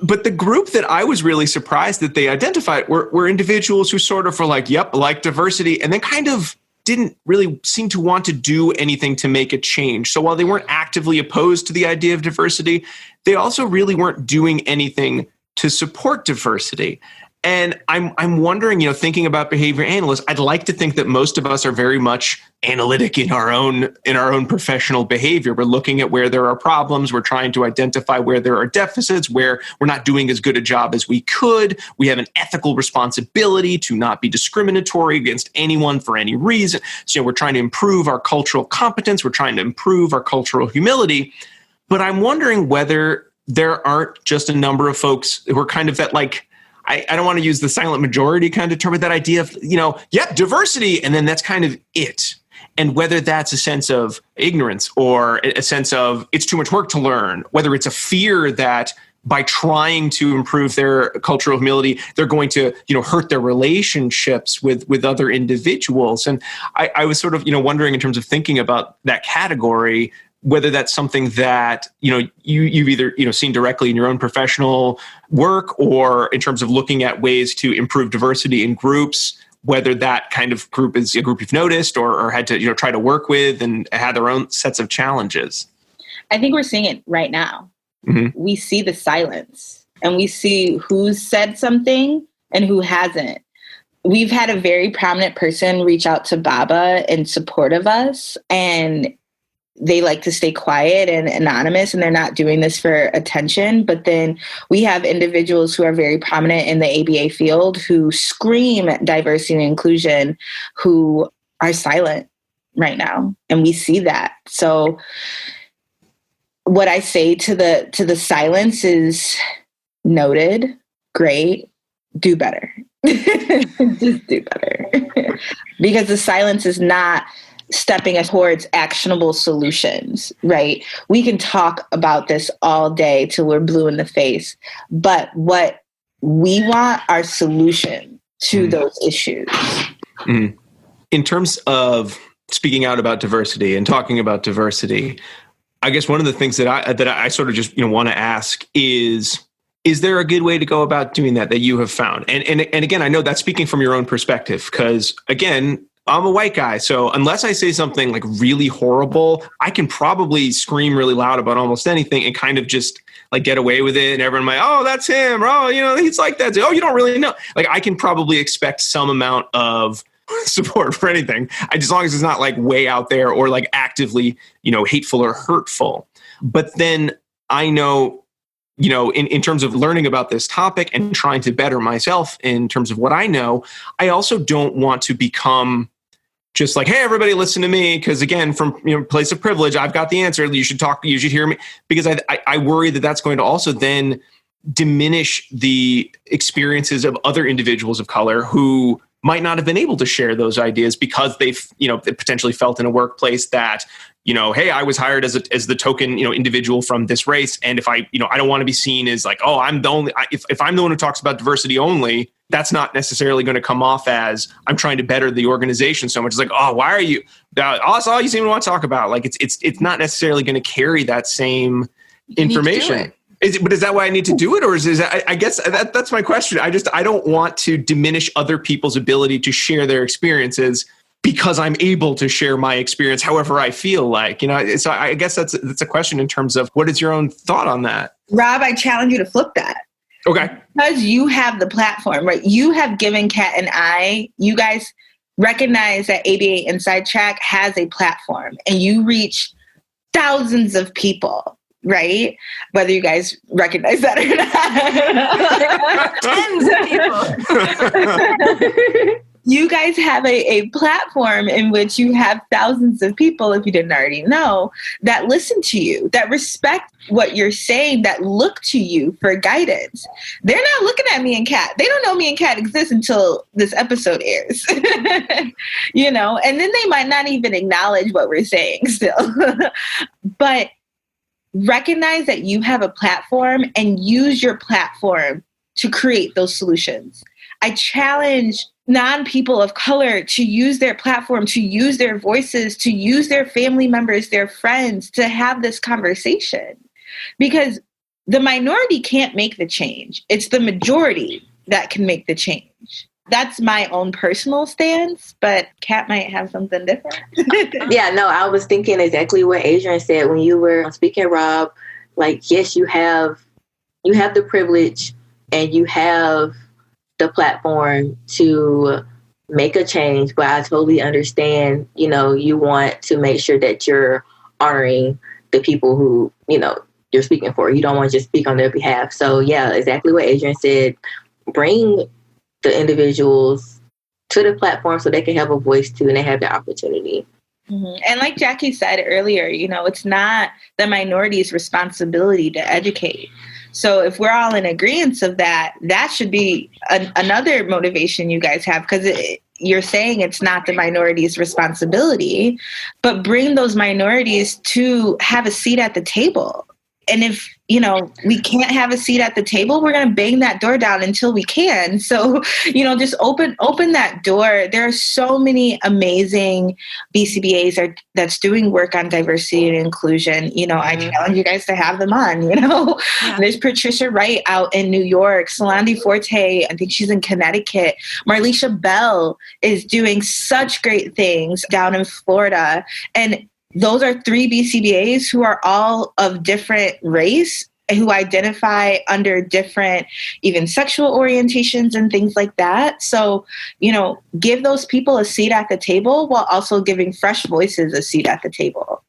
But the group that I was really surprised that they identified were individuals who sort of were like, yep, like diversity, and then kind of didn't really seem to want to do anything to make a change. So while they weren't actively opposed to the idea of diversity, they also really weren't doing anything to support diversity. And I'm wondering, thinking about behavior analysts, I'd like to think that most of us are very much analytic in our own professional behavior. We're looking at where there are problems. We're trying to identify where there are deficits, where we're not doing as good a job as we could. We have an ethical responsibility to not be discriminatory against anyone for any reason. So we're trying to improve our cultural competence. We're trying to improve our cultural humility. But I'm wondering whether there aren't just a number of folks who are kind of that, like, I don't want to use the silent majority kind of term, but that idea of, diversity, and then that's kind of it. And whether that's a sense of ignorance or a sense of it's too much work to learn, whether it's a fear that by trying to improve their cultural humility, they're going to, hurt their relationships with other individuals. And I was sort of, wondering in terms of thinking about that category, whether that's something that, you've either, seen directly in your own professional work or in terms of looking at ways to improve diversity in groups, whether that kind of group is a group you've noticed or had to, try to work with and had their own sets of challenges. I think we're seeing it right now. Mm-hmm. We see the silence and we see who's said something and who hasn't. We've had a very prominent person reach out to Baba in support of us, and they like to stay quiet and anonymous, and they're not doing this for attention. But then we have individuals who are very prominent in the ABA field who scream diversity and inclusion, who are silent right now. And we see that. So what I say to the silence is noted, great, do better. Just do better. Because the silence is not stepping us towards actionable solutions, right? We can talk about this all day till we're blue in the face, but what we want are solutions to those issues. Mm. In terms of speaking out about diversity and talking about diversity, I guess one of the things that I sort of just want to ask is there a good way to go about doing that you have found? And again, I know that's speaking from your own perspective, because again, I'm a white guy. So unless I say something like really horrible, I can probably scream really loud about almost anything and kind of just like get away with it. And everyone might, oh, that's him. Or, oh, he's like that. Oh, you don't really know. Like I can probably expect some amount of support for anything, as long as it's not like way out there or like actively, hateful or hurtful. But then I know, in terms of learning about this topic and trying to better myself in terms of what I know, I also don't want to become just like, hey, everybody listen to me. Because again, from place of privilege, I've got the answer. You should talk. You should hear me. Because I worry that that's going to also then diminish the experiences of other individuals of color who might not have been able to share those ideas because they've, they potentially felt in a workplace that, hey, I was hired as the token, individual from this race. And if I don't want to be seen as like, oh, I'm the only, if I'm the one who talks about diversity only, that's not necessarily going to come off as I'm trying to better the organization so much. It's like, oh, why are you, that's all you seem to want to talk about. Like it's not necessarily going to carry that same information. But is that why I need to do it? Or is that, I guess that's my question. I don't want to diminish other people's ability to share their experiences because I'm able to share my experience however I feel like, so I guess that's a question in terms of what is your own thought on that? Rob, I challenge you to flip that. Okay. Because you have the platform, right? You have given Kat and I, you guys recognize that ABA Inside Track has a platform and you reach thousands of people. Right? Whether you guys recognize that or not. Tens of people. You guys have a platform in which you have thousands of people, if you didn't already know, that listen to you, that respect what you're saying, that look to you for guidance. They're not looking at me and Kat. They don't know me and Kat exist until this episode airs. And then they might not even acknowledge what we're saying still. But recognize that you have a platform and use your platform to create those solutions. I challenge non-people of color to use their platform, to use their voices, to use their family members, their friends, to have this conversation. Because the minority can't make the change. It's the majority that can make the change. That's my own personal stance, but Kat might have something different. Yeah, no, I was thinking exactly what Adrienne said when you were speaking, Rob. Like, yes, you have the privilege and you have the platform to make a change, but I totally understand, you want to make sure that you're honoring the people who, you're speaking for. You don't want to just speak on their behalf. So yeah, exactly what Adrienne said. Bring the individuals to the platform so they can have a voice too and they have the opportunity. Mm-hmm. And like Jackie said earlier, it's not the minority's responsibility to educate. So if we're all in agreement of that, that should be another motivation you guys have, because you're saying it's not the minority's responsibility, but bring those minorities to have a seat at the table. And if, we can't have a seat at the table, we're going to bang that door down until we can. So, just open that door. There are so many amazing BCBAs that's doing work on diversity and inclusion. I challenge you guys to have them on, Yeah. There's Patricia Wright out in New York, Solandi Forte, I think she's in Connecticut. Marlisha Bell is doing such great things down in Florida. And those are 3 BCBAs who are all of different race, who identify under different even sexual orientations and things like that. So, give those people a seat at the table while also giving fresh voices a seat at the table.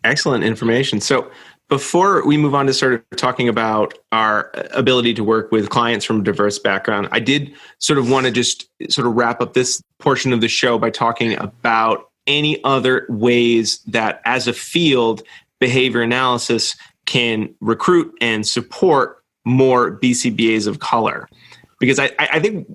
Excellent information. So before we move on to sort of talking about our ability to work with clients from a diverse background, I did sort of want to just sort of wrap up this portion of the show by talking about any other ways that as a field, behavior analysis can recruit and support more BCBAs of color. Because I think,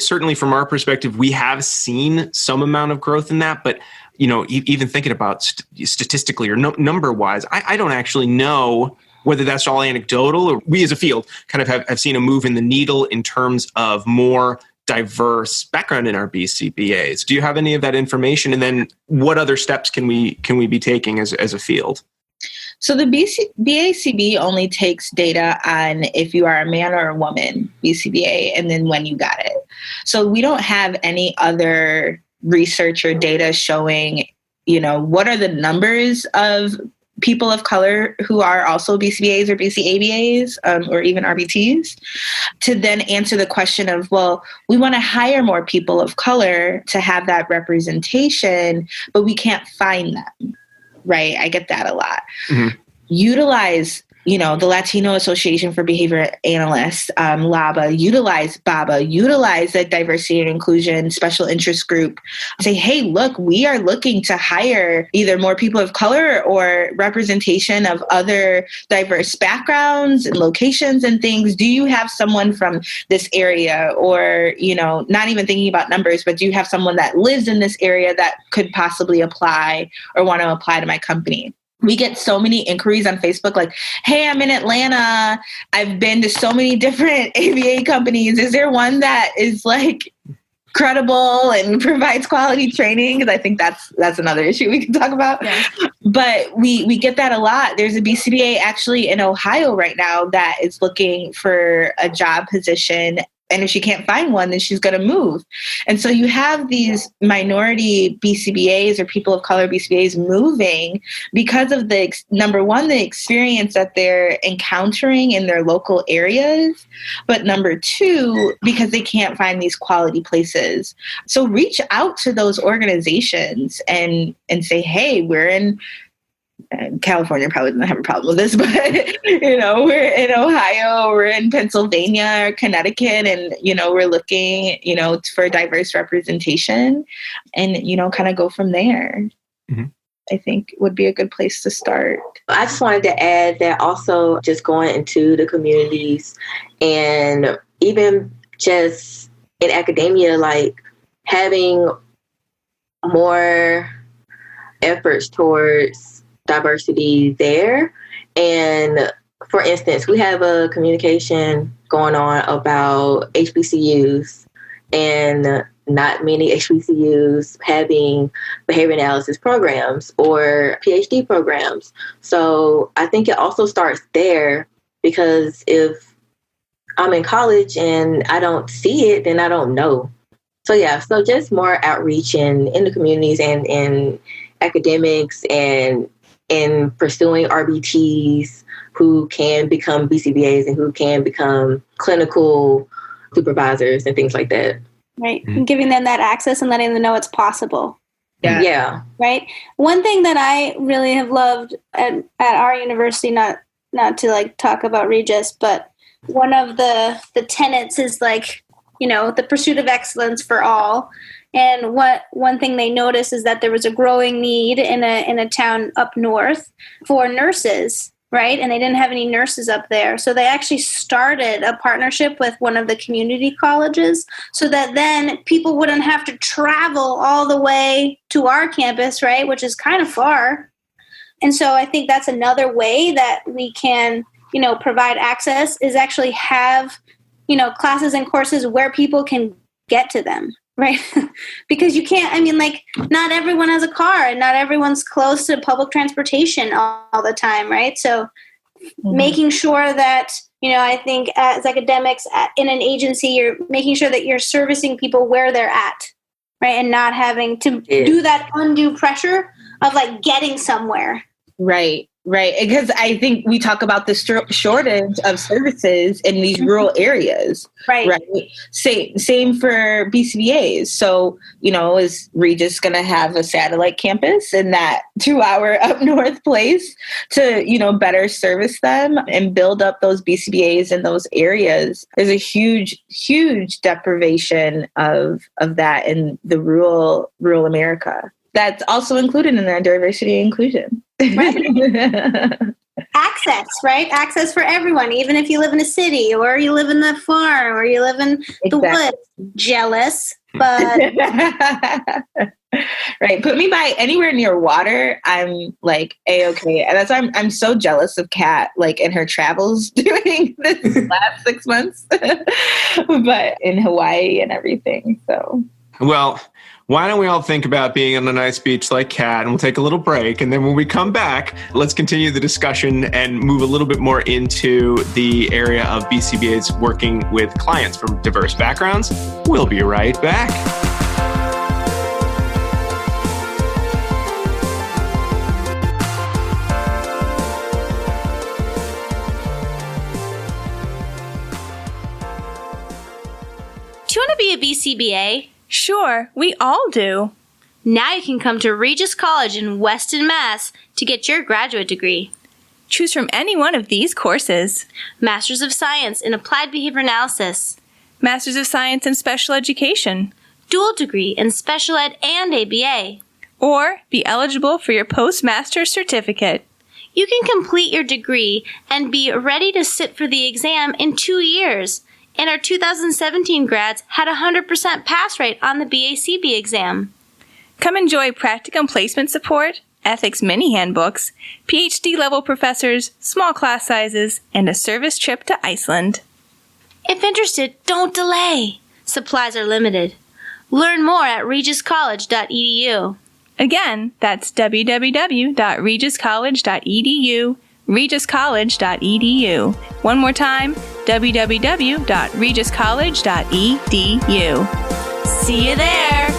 certainly from our perspective, we have seen some amount of growth in that, but, even thinking about statistically or number wise, I don't actually know whether that's all anecdotal or we as a field kind of have seen a move in the needle in terms of more diverse background in our BCBAs. Do you have any of that information? And then what other steps can we be taking as a field? So the BACB only takes data on if you are a man or a woman BCBA, and then when you got it. So we don't have any other research or data showing, what are the numbers of people of color who are also BCBAs or BCABAs or even RBTs, to then answer the question of, well, we want to hire more people of color to have that representation, but we can't find them, right? I get that a lot. Mm-hmm. Utilize the Latino Association for Behavior Analysts, LABA, utilize BABA, utilize the diversity and inclusion special interest group. Say, hey, look, we are looking to hire either more people of color or representation of other diverse backgrounds and locations and things. Do you have someone from this area? Or, not even thinking about numbers, but do you have someone that lives in this area that could possibly apply or want to apply to my company? We get so many inquiries on Facebook like, hey, I'm in Atlanta. I've been to so many different ABA companies. Is there one that is credible and provides quality training? Because I think that's another issue we can talk about. Yeah. But we get that a lot. There's a BCBA actually in Ohio right now that is looking for a job position. And if she can't find one, then she's going to move. And so you have these minority BCBAs or people of color BCBAs moving because of number one, the experience that they're encountering in their local areas. But number two, because they can't find these quality places. So reach out to those organizations and say, hey, we're in California probably doesn't have a problem with this, but we're in Ohio, we're in Pennsylvania or Connecticut, and we're looking for diverse representation, and kind of go from there. Mm-hmm. I think would be a good place to start. I just wanted to add that also just going into the communities and even just in academia, having more efforts towards diversity there. And for instance, we have a communication going on about HBCUs and not many HBCUs having behavior analysis programs or PhD programs. So I think it also starts there, because if I'm in college and I don't see it, then I don't know. So so just more outreach in the communities and in academics and in pursuing RBTs who can become BCBAs and who can become clinical supervisors and things like that. Right. Mm-hmm. And giving them that access and letting them know it's possible. Yeah. Right. One thing that I really have loved at our university, not to talk about Regis, but one of the tenets is the pursuit of excellence for all. And one thing they noticed is that there was a growing need in a town up north for nurses, right? And they didn't have any nurses up there. So they actually started a partnership with one of the community colleges so that then people wouldn't have to travel all the way to our campus, right? Which is kind of far. And so I think that's another way that we can, provide access is actually have, classes and courses where people can get to them. Right. Because you can't, not everyone has a car and not everyone's close to public transportation all the time. Right. So making sure that, I think as academics in an agency, you're making sure that you're servicing people where they're at. Right. And not having to do that undue pressure of getting somewhere. Right. Right. Because I think we talk about the shortage of services in these rural areas. Right. Same for BCBAs. So, is Regis going to have a satellite campus in that 2-hour up north place to, better service them and build up those BCBAs in those areas? There's a huge, huge deprivation of that in the rural America. That's also included in our diversity and inclusion. Right. access, right? Access for everyone, even if you live in a city or you live in the farm or you live in the woods. Jealous, but right. Put me by anywhere near water, I'm like A-okay. And that's why I'm so jealous of Kat, like in her travels during this last 6 months, but in Hawaii and everything. So, well, why don't we all think about being on a nice beach like Kat, and we'll take a little break. And then when we come back, let's continue the discussion and move a little bit more into the area of BCBAs working with clients from diverse backgrounds. We'll be right back. Do you want to be a BCBA? Sure, we all do. Now you can come to Regis College in Weston, Mass. to get your graduate degree. Choose from any one of these courses. Masters of Science in Applied Behavior Analyst. Masters of Science in Special Education. Dual degree in Special Ed and ABA. Or be eligible for your postmaster's certificate. You can complete your degree and be ready to sit for the exam in 2 years. And our 2017 grads had a 100% pass rate on the BACB exam. Come enjoy practicum placement support, ethics mini handbooks, PhD-level professors, small class sizes, and a service trip to Iceland. If interested, don't delay. Supplies are limited. Learn more at regiscollege.edu. Again, that's www.regiscollege.edu, regiscollege.edu. One more time, www.regiscollege.edu. See you there!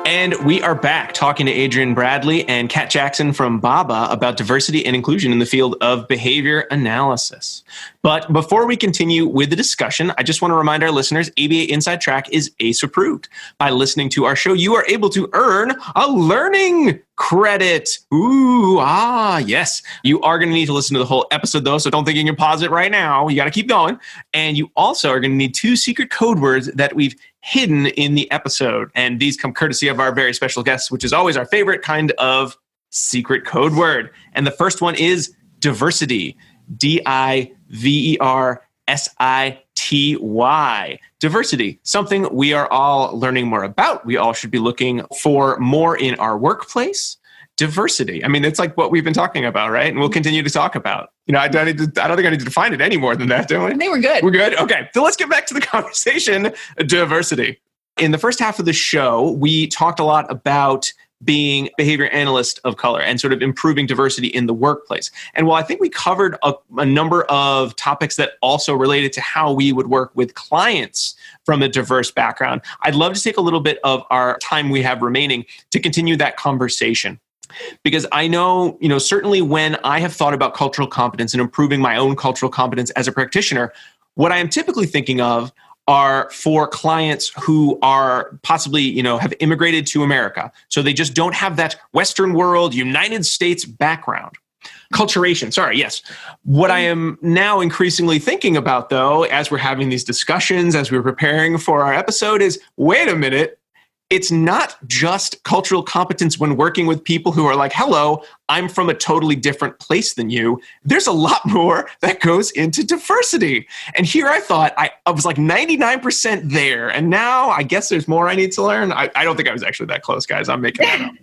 And we are back talking to Adrienne Bradley and Kat Jackson from BABA about diversity and inclusion in the field of behavior analysis. But before we continue with the discussion, I just want to remind our listeners, ABA Inside Track is ACE approved. By listening to our show, you are able to earn a learning credit. Yes. You are going to need to listen to the whole episode, though, so don't think you can pause it right now. You got to keep going. And you also are going to need 2 secret code words that we've hidden in the episode. And these come courtesy of our very special guests, which is always our favorite kind of secret code word. And the first one is diversity. DIVERSITY. Diversity, something we are all learning more about. We all should be looking for more in our workplace. Diversity. I mean, it's like what we've been talking about, right? And we'll continue to talk about. You know, I don't think I need to define it any more than that, do we? I think we're good. We're good? Okay. So let's get back to the conversation. Diversity. In the first half of the show, we talked a lot about being behavior analyst of color and sort of improving diversity in the workplace. And while I think we covered a number of topics that also related to how we would work with clients from a diverse background, I'd love to take a little bit of our time we have remaining to continue that conversation. Because I know, certainly when I have thought about cultural competence and improving my own cultural competence as a practitioner, what I am typically thinking of are for clients who are possibly, have immigrated to America. So they just don't have that Western world, United States background. Culturation, yes. What I am now increasingly thinking about, though, as we're having these discussions, as we're preparing for our episode, is, wait a minute, it's not just cultural competence when working with people who are like, hello, I'm from a totally different place than you. There's a lot more that goes into diversity. And here I thought I was like 99% there. And now I guess there's more I need to learn. I don't think I was actually that close, guys. I'm making that up.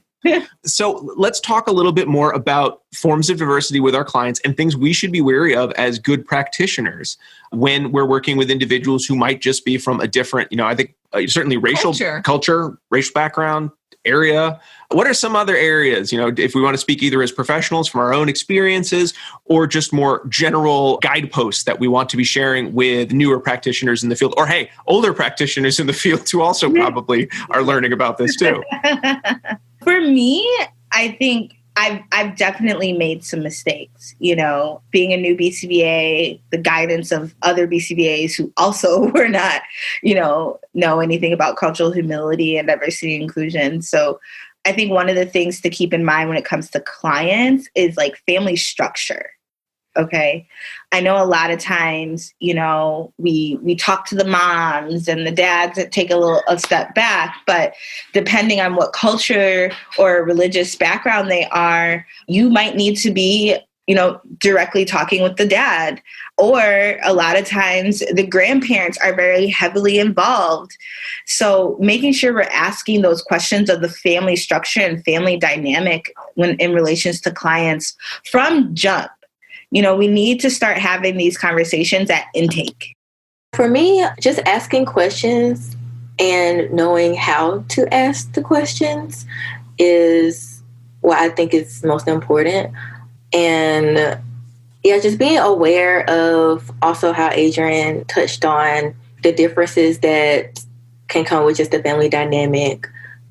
So let's talk a little bit more about forms of diversity with our clients and things we should be wary of as good practitioners when we're working with individuals who might just be from a different, I think certainly racial culture, racial background, area. What are some other areas, if we want to speak either as professionals from our own experiences or just more general guideposts that we want to be sharing with newer practitioners in the field, or hey, older practitioners in the field who also probably are learning about this too? For me, I think I've definitely made some mistakes, being a new BCBA, the guidance of other BCBAs who also were not, know anything about cultural humility and diversity and inclusion. So I think one of the things to keep in mind when it comes to clients is like family structure. Okay. I know a lot of times, you know, we talk to the moms and the dads that take a step back, but depending on what culture or religious background they are, you might need to be, you know, directly talking with the dad. Or a lot of times the grandparents are very heavily involved. So making sure we're asking those questions of the family structure and family dynamic when in relations to clients from jump. You know, we need to start having these conversations at intake. For me, just asking questions and knowing how to ask the questions is what I think is most important. And yeah, just being aware of also how Adrienne touched on the differences that can come with just the family dynamic.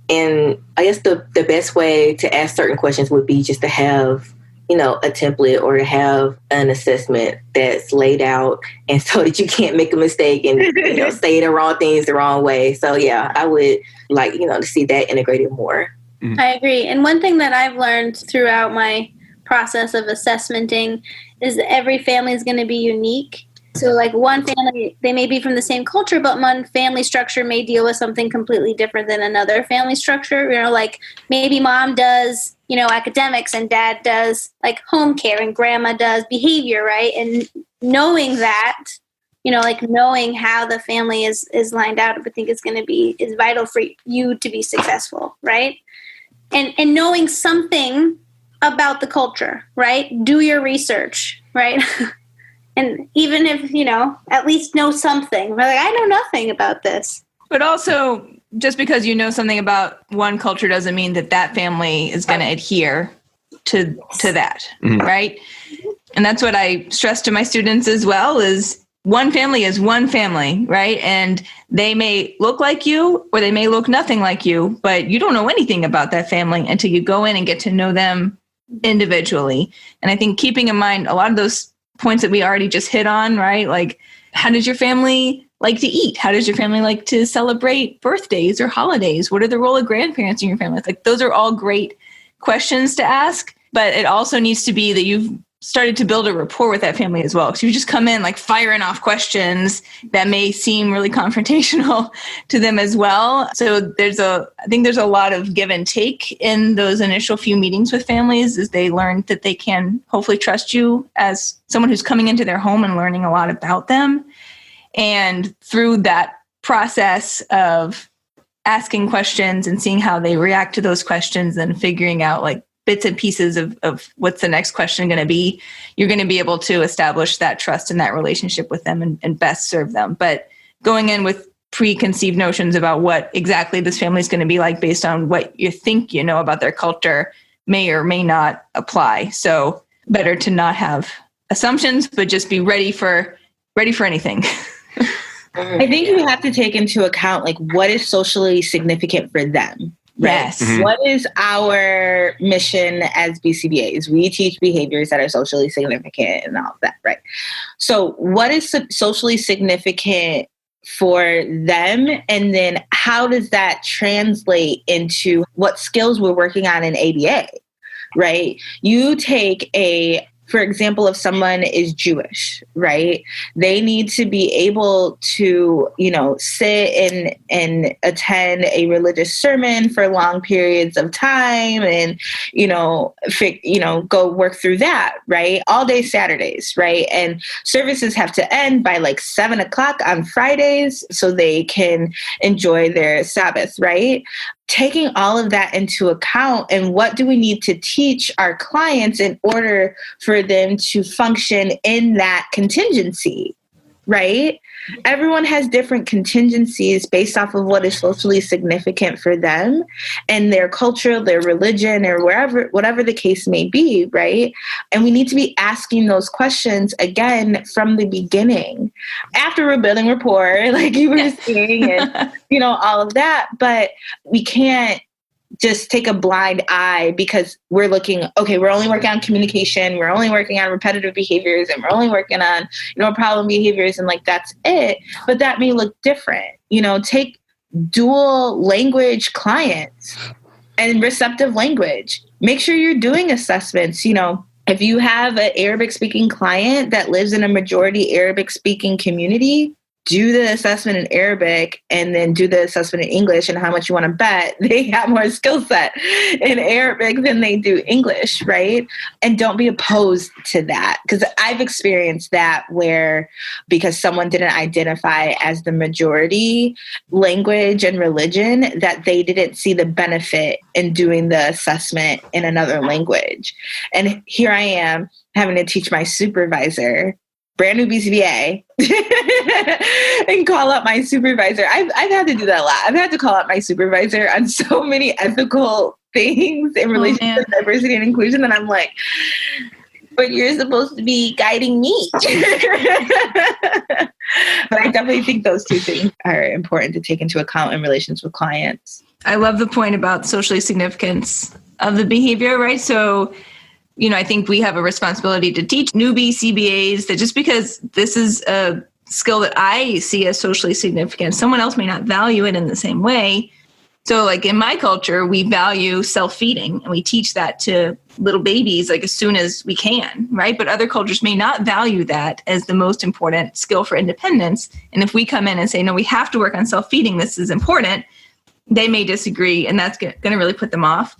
And I guess the best way to ask certain questions would be just to have, you know, a template or to have an assessment that's laid out, and so that you can't make a mistake and, you know, say the wrong things the wrong way. So yeah, I would like, you know, to see that integrated more. I agree. And one thing that I've learned throughout my process of assessmenting is that every family is going to be unique. So like one family, they may be from the same culture, but one family structure may deal with something completely different than another family structure. You know, like maybe mom does, you know, academics and dad does like home care and grandma does behavior, right? And knowing that, you know, like knowing how the family is lined out, I think is vital for you to be successful, right? And knowing something about the culture, right? Do your research, right? And even if, you know, at least know something. Like, I know nothing about this. But also, just because you know something about one culture doesn't mean that that family is going to adhere to that, right? And that's what I stress to my students as well, is one family is one family, right? And they may look like you or they may look nothing like you, but you don't know anything about that family until you go in and get to know them individually. And I think keeping in mind a lot of those points that we already just hit on, right? Like, how does your family like to eat? How does your family like to celebrate birthdays or holidays? What are the role of grandparents in your family? Like, those are all great questions to ask, but it also needs to be that you've started to build a rapport with that family as well. So you just come in like firing off questions that may seem really confrontational to them as well. So I think there's a lot of give and take in those initial few meetings with families as they learn that they can hopefully trust you as someone who's coming into their home and learning a lot about them. And through that process of asking questions and seeing how they react to those questions and figuring out like bits and pieces of what's the next question going to be, you're going to be able to establish that trust and that relationship with them and best serve them. But going in with preconceived notions about what exactly this family is going to be like based on what you think you know about their culture may or may not apply. So better to not have assumptions, but just be ready for anything. I think you have to take into account like what is socially significant for them. Right? Yes. Mm-hmm. What is our mission as BCBAs? We teach behaviors that are socially significant and all of that, right? So what is socially significant for them? And then how does that translate into what skills we're working on in ABA, right? You take for example, if someone is Jewish, right, they need to be able to, you know, sit and attend a religious sermon for long periods of time and, go work through that, right? All day Saturdays, right? And services have to end by like 7:00 on Fridays so they can enjoy their Sabbath, right? Taking all of that into account, and what do we need to teach our clients in order for them to function in that contingency, right? Everyone has different contingencies based off of what is socially significant for them and their culture, their religion, or whatever the case may be, right? And we need to be asking those questions again from the beginning after we're building rapport, like you were saying, and all of that. But we can't just take a blind eye because we're only working on communication, we're only working on repetitive behaviors, and we're only working on, problem behaviors, and like that's it. But that may look different. Take dual language clients and receptive language. Make sure you're doing assessments, if you have an Arabic speaking client that lives in a majority Arabic speaking community, do the assessment in Arabic and then do the assessment in English, and how much you want to bet they have more skill set in Arabic than they do English, right? And don't be opposed to that, because I've experienced that where because someone didn't identify as the majority language and religion, that they didn't see the benefit in doing the assessment in another language. And here I am having to teach my supervisor, brand new BCBA, and call up my supervisor. I've had to do that a lot. I've had to call up my supervisor on so many ethical things in relation to diversity and inclusion that I'm like, but you're supposed to be guiding me. But I definitely think those two things are important to take into account in relations with clients. I love the point about socially significance of the behavior, right? So, I think we have a responsibility to teach new BCBAs that just because this is a skill that I see as socially significant, someone else may not value it in the same way. So like in my culture, we value self-feeding and we teach that to little babies like as soon as we can, right? But other cultures may not value that as the most important skill for independence. And if we come in and say, no, we have to work on self-feeding, this is important, they may disagree, and that's going to really put them off.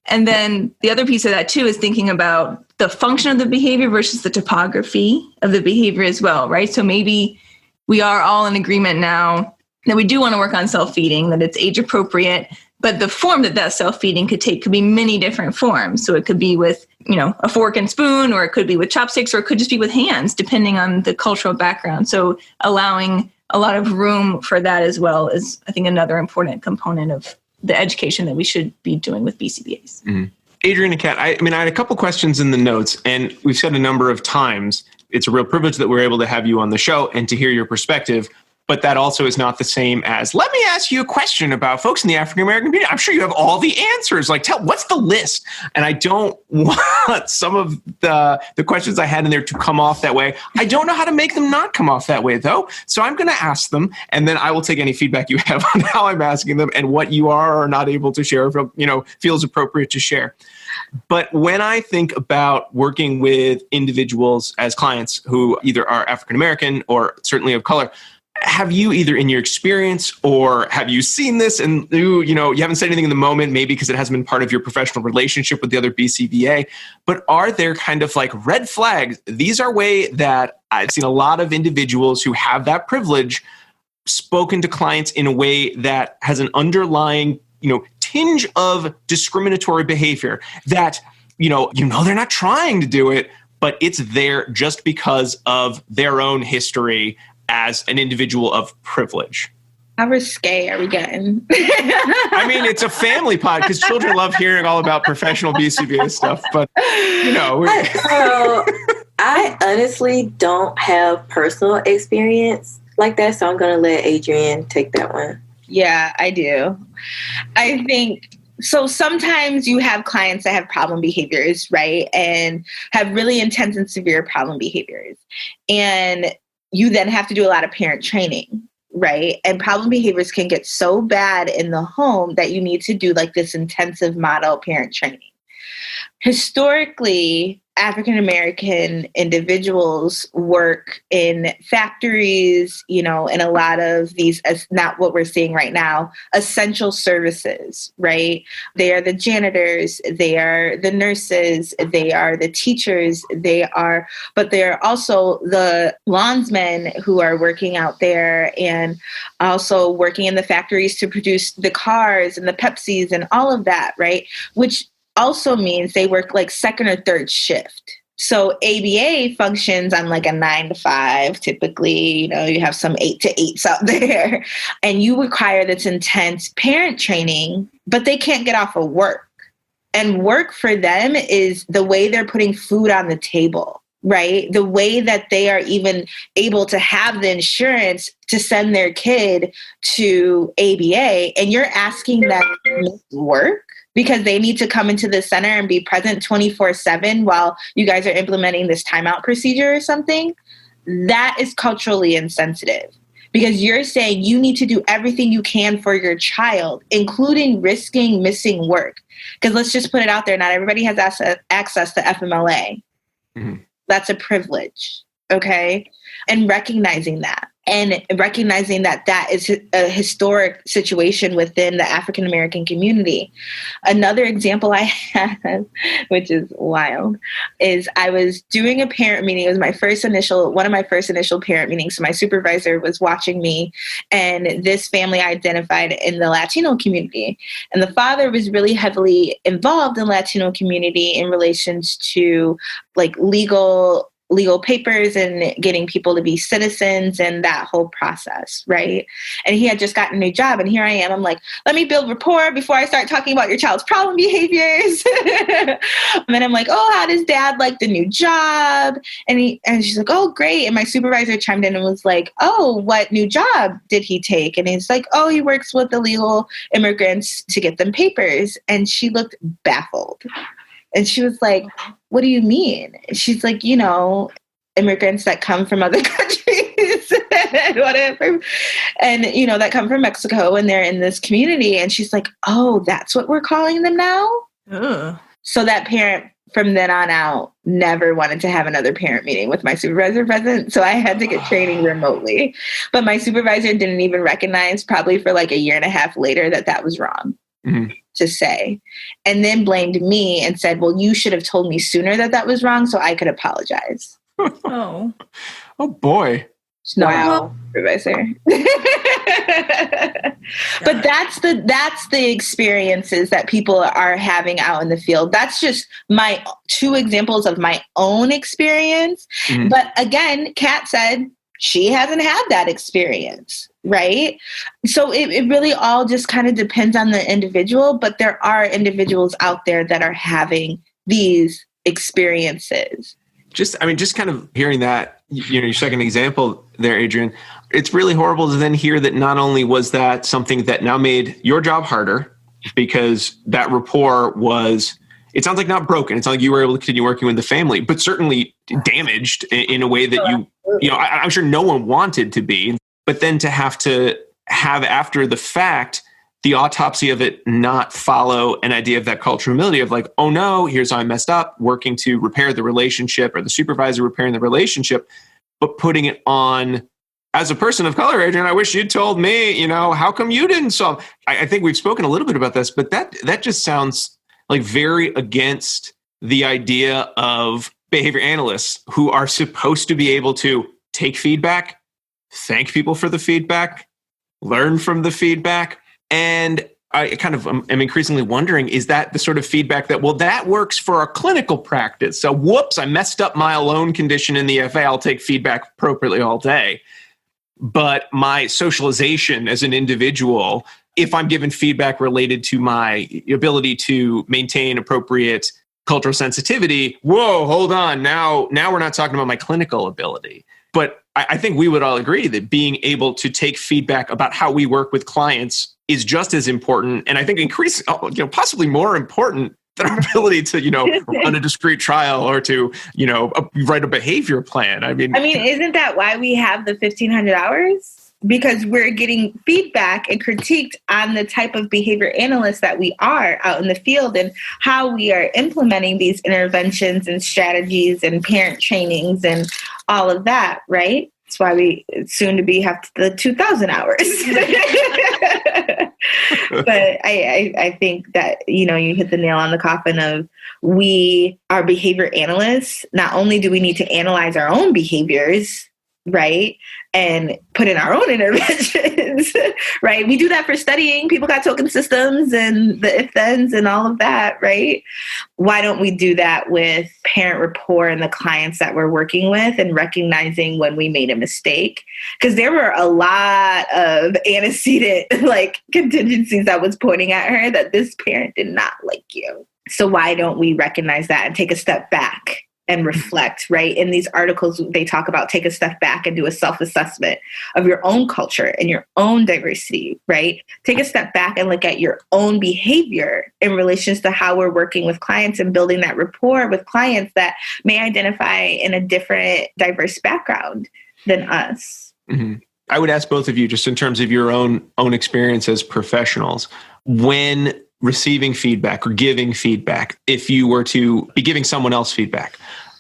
And then the other piece of that too is thinking about the function of the behavior versus the topography of the behavior as well, right? So maybe we are all in agreement now that we do want to work on self-feeding, that it's age appropriate, but the form that self-feeding could take could be many different forms. So it could be with, a fork and spoon, or it could be with chopsticks, or it could just be with hands, depending on the cultural background. So allowing a lot of room for that as well is, I think, another important component of the education that we should be doing with BCBAs. Mm-hmm. Adrienne and Kat, I had a couple questions in the notes, and we've said a number of times, it's a real privilege that we're able to have you on the show and to hear your perspective. But that also is not the same as, let me ask you a question about folks in the African-American community. I'm sure you have all the answers. Like, what's the list? And I don't want some of the questions I had in there to come off that way. I don't know how to make them not come off that way, though. So I'm going to ask them, and then I will take any feedback you have on how I'm asking them and what you are or not able to share, feels appropriate to share. But when I think about working with individuals as clients who either are African-American or certainly of color, have you either in your experience or have you seen this and you haven't said anything in the moment, maybe because it hasn't been part of your professional relationship with the other BCBA, but are there kind of like red flags? These are ways that I've seen a lot of individuals who have that privilege spoken to clients in a way that has an underlying, tinge of discriminatory behavior that, they're not trying to do it, but it's there just because of their own history as an individual of privilege. How risque are we getting? It's a family pod because children love hearing all about professional BCBA stuff, but I honestly don't have personal experience like that, so I'm going to let Adrienne take that one. Yeah, I do. I think so. Sometimes you have clients that have problem behaviors, right? And have really intense and severe problem behaviors. And you then have to do a lot of parent training, right? And problem behaviors can get so bad in the home that you need to do like this intensive model parent training. Historically, African-American individuals work in factories, in a lot of these, not what we're seeing right now, essential services, right? They are the janitors, they are the nurses, they are the teachers, but they are also the lawnsmen who are working out there and also working in the factories to produce the cars and the Pepsis and all of that, right? Which also means they work like second or third shift. So ABA functions on like a 9 to 5, typically, you have some 8 to 8s out there, and you require this intense parent training, but they can't get off of work. And work for them is the way they're putting food on the table, right? The way that they are even able to have the insurance to send their kid to ABA, and you're asking them to miss work because they need to come into the center and be present 24/7 while you guys are implementing this timeout procedure or something. That is culturally insensitive because you're saying you need to do everything you can for your child, including risking missing work. Because let's just put it out there. Not everybody has access to FMLA. Mm-hmm. That's a privilege. Okay. And recognizing that. And recognizing that that is a historic situation within the African American community. Another example I have, which is wild, is I was doing a parent meeting. It was one of my first initial parent meetings. So my supervisor was watching me, and this family identified in the Latino community. And the father was really heavily involved in Latino community in relations to like legal papers and getting people to be citizens and that whole process, right? And he had just gotten a new job, and here I am. I'm like, let me build rapport before I start talking about your child's problem behaviors. And then I'm like, oh, how does dad like the new job? And she's like, oh, great. And my supervisor chimed in and was like, oh, what new job did he take? And he's like, oh, he works with illegal immigrants to get them papers. And she looked baffled. And she was like, what do you mean? She's like, immigrants that come from other countries, whatever. And, that come from Mexico, and they're in this community. And she's like, oh, that's what we're calling them now? Ugh. So that parent from then on out never wanted to have another parent meeting with my supervisor present. So I had to get training remotely. But my supervisor didn't even recognize probably for like a year and a half later that was wrong. Mm-hmm. To say, and then blamed me and said, well, you should have told me sooner that was wrong so I could apologize. Oh boy. Wow. Supervisor. But that's the experiences that people are having out in the field. That's just my two examples of my own experience. Mm-hmm. But again, Kat said she hasn't had that experience. Right. So it really all just kind of depends on the individual, but there are individuals out there that are having these experiences. Just kind of hearing that, your second example there, Adrienne, it's really horrible to then hear that not only was that something that now made your job harder because that rapport was, it sounds like not broken. It's not like you were able to continue working with the family, but certainly damaged in a way that I'm sure no one wanted to be. But then to have after the fact, the autopsy of it not follow an idea of that cultural humility of like, oh no, here's how I messed up, working to repair the relationship, or the supervisor repairing the relationship, but putting it on as a person of color, Adrienne, I wish you'd told me, how come you didn't solve? I think we've spoken a little bit about this, but that just sounds like very against the idea of behavior analysts who are supposed to be able to take feedback, thank people for the feedback, learn from the feedback. And I kind of am increasingly wondering, is that the sort of feedback that works for a clinical practice? So whoops, I messed up my alone condition in the FA. I'll take feedback appropriately all day. But my socialization as an individual, if I'm given feedback related to my ability to maintain appropriate cultural sensitivity, whoa, hold on. Now we're not talking about my clinical ability. But I think we would all agree that being able to take feedback about how we work with clients is just as important, and I think possibly more important than our ability to, run a discrete trial or to, write a behavior plan. I mean, isn't that why we have the 1,500 hours? Because we're getting feedback and critiqued on the type of behavior analyst that we are out in the field and how we are implementing these interventions and strategies and parent trainings and all of that, right? That's why we soon to be have the 2,000 hours. But I think that, you hit the nail on the coffin of we are behavior analysts. Not only do we need to analyze our own behaviors, right, and put in our own interventions, right? We do that for studying. People got token systems and the if-thens and all of that, right? Why don't we do that with parent rapport and the clients that we're working with and recognizing when we made a mistake? Because there were a lot of antecedent contingencies I was pointing at her that this parent did not like you. So why don't we recognize that and take a step back and reflect, right? In these articles, they talk about take a step back and do a self-assessment of your own culture and your own diversity, right? Take a step back and look at your own behavior in relation to how we're working with clients and building that rapport with clients that may identify in a different diverse background than us. Mm-hmm. I would ask both of you, just in terms of your own experience as professionals, when receiving feedback or giving feedback, if you were to be giving someone else feedback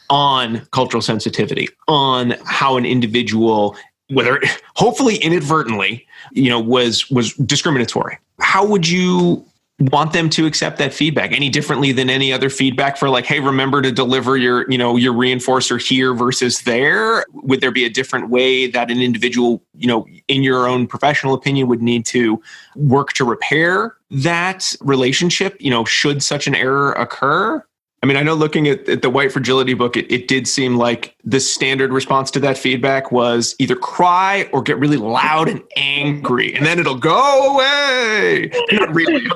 on cultural sensitivity, on how an individual, whether hopefully inadvertently, was discriminatory, how would you want them to accept that feedback any differently than any other feedback for like, hey, remember to deliver your reinforcer here versus there? Would there be a different way that an individual, in your own professional opinion, would need to work to repair that relationship, should such an error occur? I mean, I know looking at the White Fragility book, it did seem like the standard response to that feedback was either cry or get really loud and angry, and then it'll go away. Not really.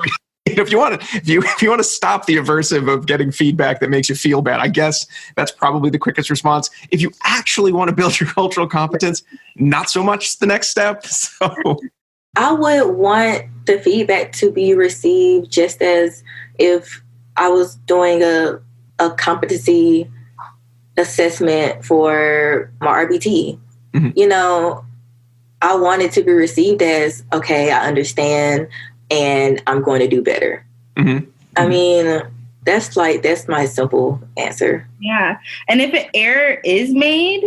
If you want to stop the aversive of getting feedback that makes you feel bad, I guess that's probably the quickest response. If you actually want to build your cultural competence, not so much the next step. So I would want the feedback to be received just as if I was doing a competency assessment for my RBT. Mm-hmm. I want it to be received as, okay, I understand and I'm going to do better. Mm-hmm. I mean, that's my simple answer. Yeah. And if an error is made,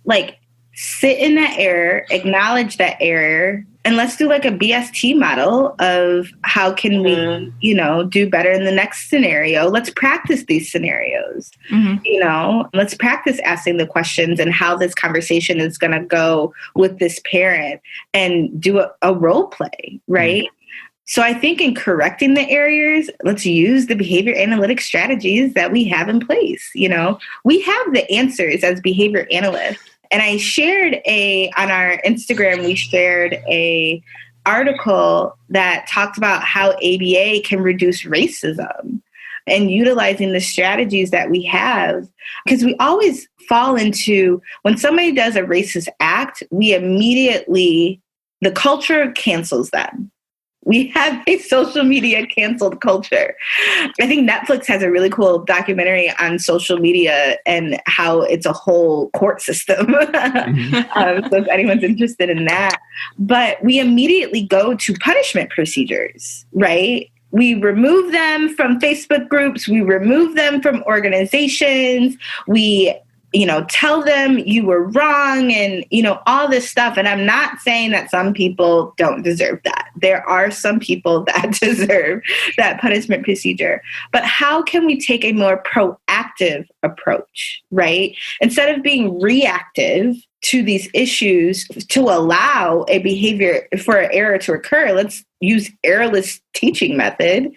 like, sit in that error, acknowledge that error, and let's do like a BST model of how can we, do better in the next scenario. Let's practice these scenarios. Mm-hmm. Let's practice asking the questions and how this conversation is going to go with this parent and do a role play, right? Mm-hmm. So I think in correcting the errors, let's use the behavior analytic strategies that we have in place. We have the answers as behavior analysts. And I shared on our Instagram, we shared a article that talked about how ABA can reduce racism and utilizing the strategies that we have. Because we always fall into, when somebody does a racist act, the culture cancels them. We have a social media canceled culture. I think Netflix has a really cool documentary on social media and how it's a whole court system. Mm-hmm. So if anyone's interested in that. But we immediately go to punishment procedures, right? We remove them from Facebook groups. We remove them from organizations. We tell them you were wrong and, all this stuff. And I'm not saying that some people don't deserve that. There are some people that deserve that punishment procedure. But how can we take a more proactive approach, right? Instead of being reactive to these issues to allow a behavior for an error to occur, let's use errorless teaching method,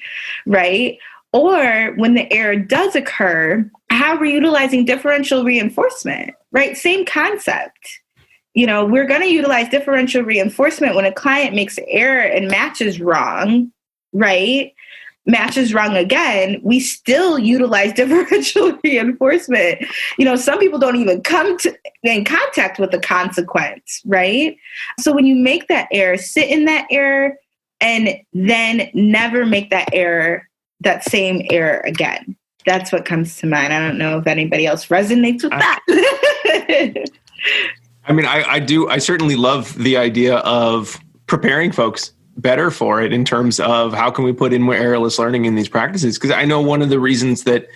right? Or when the error does occur, how we're utilizing differential reinforcement, right? Same concept. We're going to utilize differential reinforcement when a client makes an error and matches wrong, right? Matches wrong again, we still utilize differential reinforcement. Some people don't even come in contact with the consequence, right? So when you make that error, sit in that error and then never make that same error again. That's what comes to mind. I don't know if anybody else resonates with that. I mean, I do. I certainly love the idea of preparing folks better for it in terms of how can we put in more errorless learning in these practices? Because I know one of the reasons that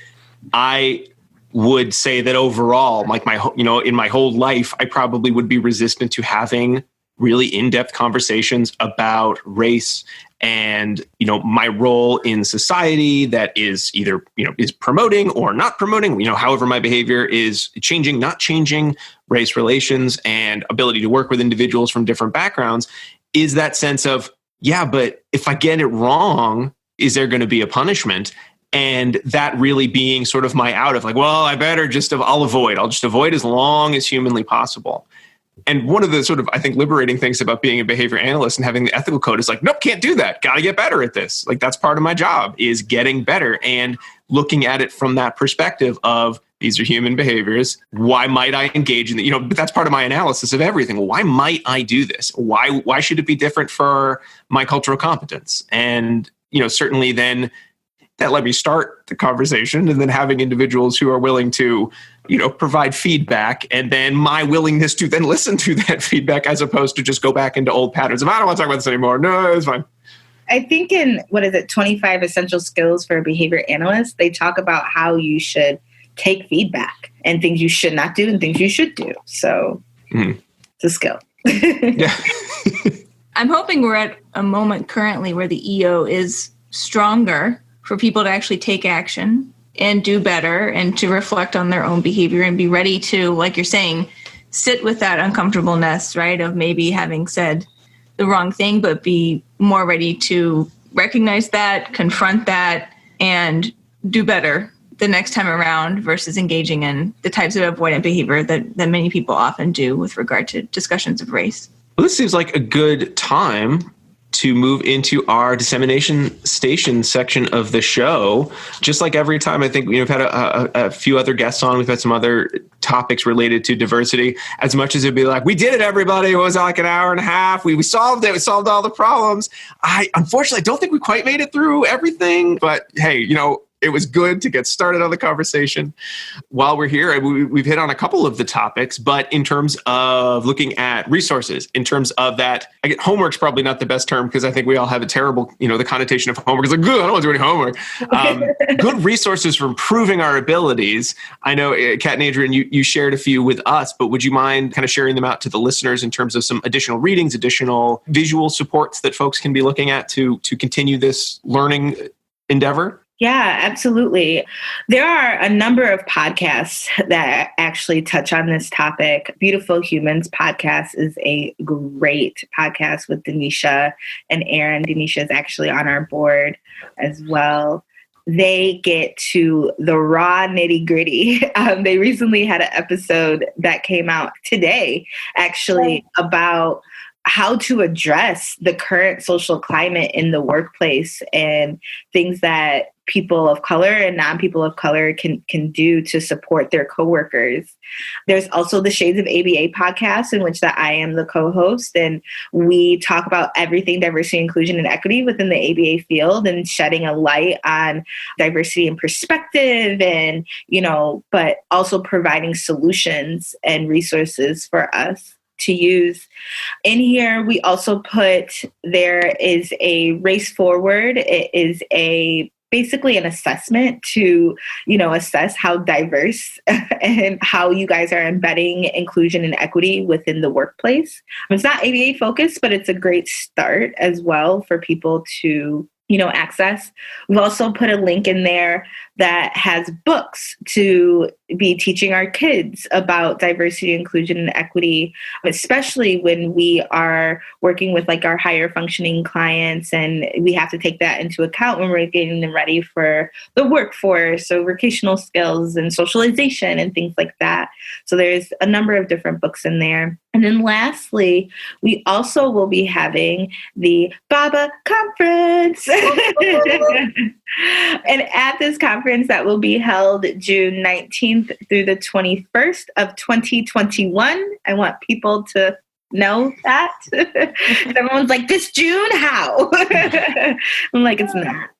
I would say that overall, like in my whole life, I probably would be resistant to having really in-depth conversations about race and, my role in society that is either, is promoting or not promoting, however my behavior is changing, not changing race relations and ability to work with individuals from different backgrounds, is that sense of, yeah, but if I get it wrong, is there going to be a punishment? And that really being sort of my out of like, well, I'll just avoid as long as humanly possible. And one of the sort of, I think, liberating things about being a behavior analyst and having the ethical code is like, nope, can't do that. Got to get better at this. Like, that's part of my job, is getting better and looking at it from that perspective of these are human behaviors. Why might I engage in the, but that's part of my analysis of everything. Why might I do this? Why should it be different for my cultural competence? And, certainly then that let me start the conversation, and then having individuals who are willing to provide feedback, and then my willingness to then listen to that feedback as opposed to just go back into old patterns of, I don't want to talk about this anymore. No, it's fine. I think in 25 essential skills for a behavior analyst, they talk about how you should take feedback and things you should not do and things you should do. So it's a skill. Yeah. I'm hoping we're at a moment currently where the EO is stronger for people to actually take action and do better and to reflect on their own behavior and be ready to, like you're saying, sit with that uncomfortableness, right, of maybe having said the wrong thing, but be more ready to recognize that, confront that, and do better the next time around versus engaging in the types of avoidant behavior that many people often do with regard to discussions of race. Well, this seems like a good time to move into our dissemination station section of the show. Just like every time, I think we've had a few other guests on. We've had some other topics related to diversity. As much as it'd be like, we did it, everybody. It was like an hour and a half. We solved it. We solved all the problems. I unfortunately don't think we quite made it through everything. But hey, it was good to get started on the conversation. While we're here, we've hit on a couple of the topics, but in terms of looking at resources, in terms of that, homework's probably not the best term because I think we all have a terrible, the connotation of homework. It's like, good, I don't want to do any homework. Good resources for improving our abilities. I know, Kat and Adrienne, you shared a few with us, but would you mind kind of sharing them out to the listeners in terms of some additional readings, additional visual supports that folks can be looking at to continue this learning endeavor? Yeah, absolutely. There are a number of podcasts that actually touch on this topic. Beautiful Humans podcast is a great podcast with Denisha and Aaron. Denisha is actually on our board as well. They get to the raw nitty gritty. They recently had an episode that came out today, actually, about how to address the current social climate in the workplace and things that people of color and non-people of color can do to support their coworkers. There's also the Shades of ABA podcast, in which that I am the co-host, and we talk about everything diversity, inclusion, and equity within the ABA field and shedding a light on diversity and perspective and, but also providing solutions and resources for us to use. In here, we also there is a race forward. It is basically an assessment to, assess how diverse and how you guys are embedding inclusion and equity within the workplace. It's not ABA focused, but it's a great start as well for people to access. We've also put a link in there that has books to be teaching our kids about diversity, inclusion, and equity, especially when we are working with our higher functioning clients, and we have to take that into account when we're getting them ready for the workforce, so vocational skills and socialization and things like that. So there's a number of different books in there. And then lastly, we also will be having the BABA conference. And at this conference that will be held June 19th through the 21st of 2021, I want people to know that. Everyone's like, this June? How? I'm like, it's not.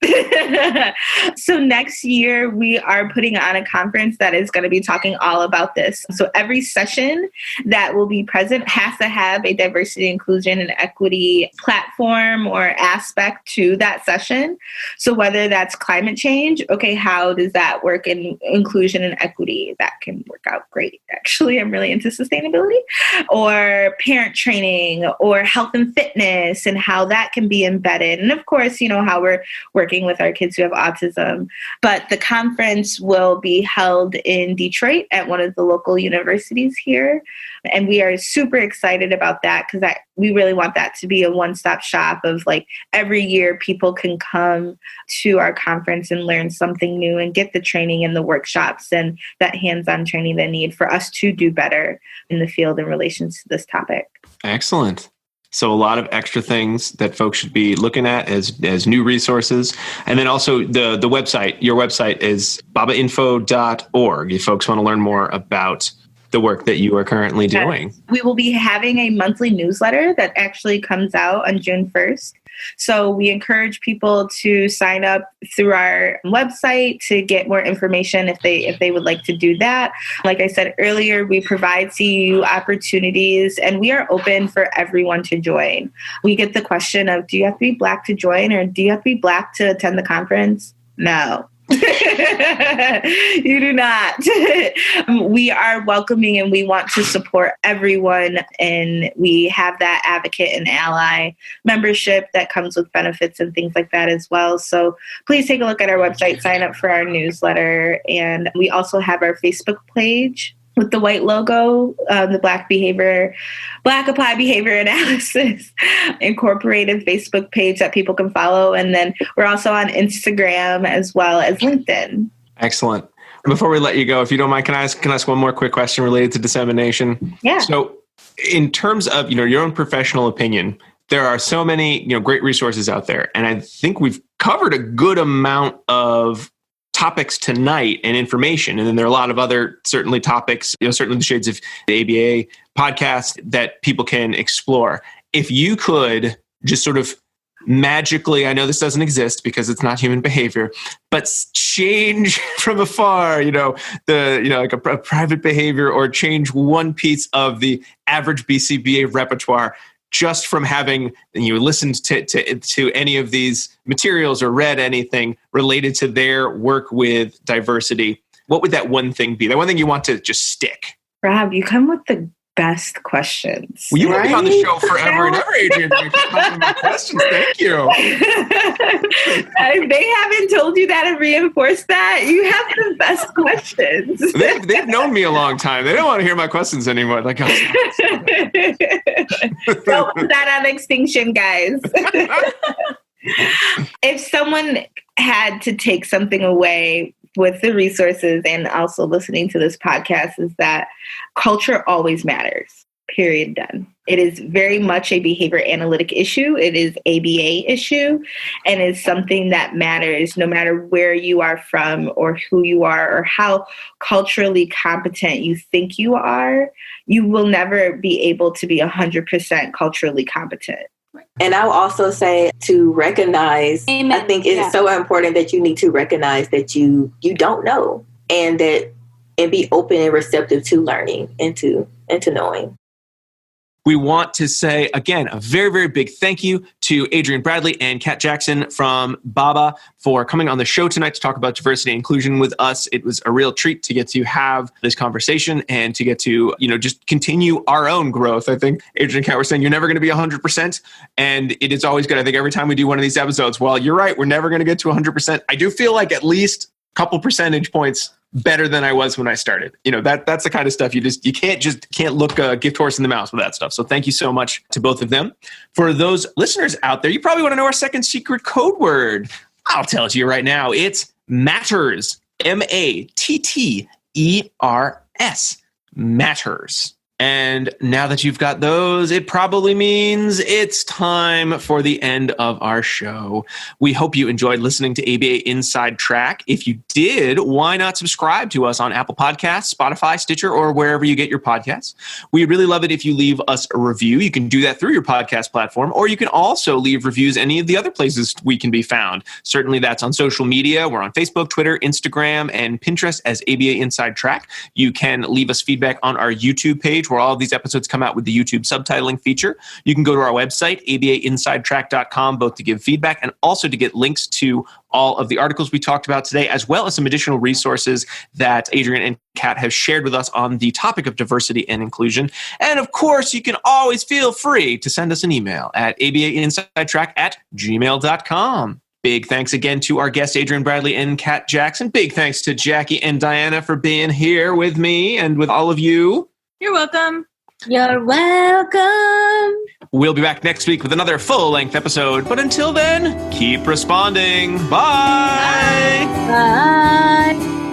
So next year, we are putting on a conference that is going to be talking all about this. So every session that will be present has to have a diversity, inclusion, and equity platform or aspect to that session. So whether that's climate change, okay, how does that work in inclusion and equity? That can work out great. Actually, I'm really into sustainability. Or parent training or health and fitness and how that can be embedded. And of course, how we're working with our kids who have autism. But the conference will be held in Detroit at one of the local universities here. And we are super excited about that because we really want that to be a one-stop shop of every year people can come to our conference and learn something new and get the training and the workshops and that hands-on training they need for us to do better in the field in relation to this topic. Excellent. So a lot of extra things that folks should be looking at as new resources. And then also the website, your website is babainfo.org if folks want to learn more about the work that you are currently doing. We will be having a monthly newsletter that actually comes out on June 1st. So we encourage people to sign up through our website to get more information if they would like to do that. Like I said earlier, we provide CEU opportunities and we are open for everyone to join. We get the question of, do you have to be Black to join, or do you have to be Black to attend the conference? No. You do not. We are welcoming and we want to support everyone, and we have that advocate and ally membership that comes with benefits and things like that as well. So please take a look at our website, sign up for our newsletter, and we also have our Facebook page with the white logo, the Black Applied Behavior Analysis Incorporated Facebook page that people can follow. And then we're also on Instagram as well as LinkedIn. Excellent. Before we let you go, if you don't mind, can I ask one more quick question related to dissemination? Yeah. So in terms of, your own professional opinion, there are so many, great resources out there. And I think we've covered a good amount of topics tonight and information. And then there are a lot of other certainly topics, certainly the shades of the ABA podcast that people can explore. If you could just sort of magically, I know this doesn't exist because it's not human behavior, but change from afar, like a private behavior, or change one piece of the average BCBA repertoire just from having listened to any of these materials or read anything related to their work with diversity, what would that one thing be? That one thing you want to just stick? Rob, you come with the best questions. Well, you will be on the show forever and ever, Adrienne. My questions. Thank you. They haven't told you that and reinforced that. You have the best questions. They've known me a long time. They don't want to hear my questions anymore. Like, oh, stop. Don't put that on extinction, guys. If someone had to take something away with the resources and also listening to this podcast, is that culture always matters, period, done. It is very much a behavior analytic issue. It is ABA issue, and it's something that matters no matter where you are from or who you are or how culturally competent you think you are. You will never be able to be 100% culturally competent. And I will also say to recognize, Amen. I think it's so important that you need to recognize that you don't know, and be open and receptive to learning and to knowing. We want to say, again, a very, very big thank you to Adrienne Bradley and Kat Jackson from BABA for coming on the show tonight to talk about diversity and inclusion with us. It was a real treat to get to have this conversation and to get to, just continue our own growth. I think Adrienne and Kat were saying you're never going to be 100%. And it is always good. I think every time we do one of these episodes, well, you're right, we're never going to get to 100%. I do feel like at least a couple percentage points better than I was when I started. That's the kind of stuff you can't look a gift horse in the mouth with that stuff. So thank you so much to both of them. For those listeners out there, you probably want to know our second secret code word. I'll tell it to you right now. It's matters. MATTERS. Matters. And now that you've got those, it probably means it's time for the end of our show. We hope you enjoyed listening to ABA Inside Track. If you did, why not subscribe to us on Apple Podcasts, Spotify, Stitcher, or wherever you get your podcasts? We'd really love it if you leave us a review. You can do that through your podcast platform, or you can also leave reviews any of the other places we can be found. Certainly that's on social media. We're on Facebook, Twitter, Instagram, and Pinterest as ABA Inside Track. You can leave us feedback on our YouTube page, where all of these episodes come out with the YouTube subtitling feature. You can go to our website, abainsidetrack.com, both to give feedback and also to get links to all of the articles we talked about today, as well as some additional resources that Adrienne and Kat have shared with us on the topic of diversity and inclusion. And of course, you can always feel free to send us an email at abainsidetrack@gmail.com. Big thanks again to our guests, Adrienne Bradley and Kat Jackson. Big thanks to Jackie and Diana for being here with me and with all of you. You're welcome. You're welcome. We'll be back next week with another full-length episode. But until then, keep responding. Bye. Bye.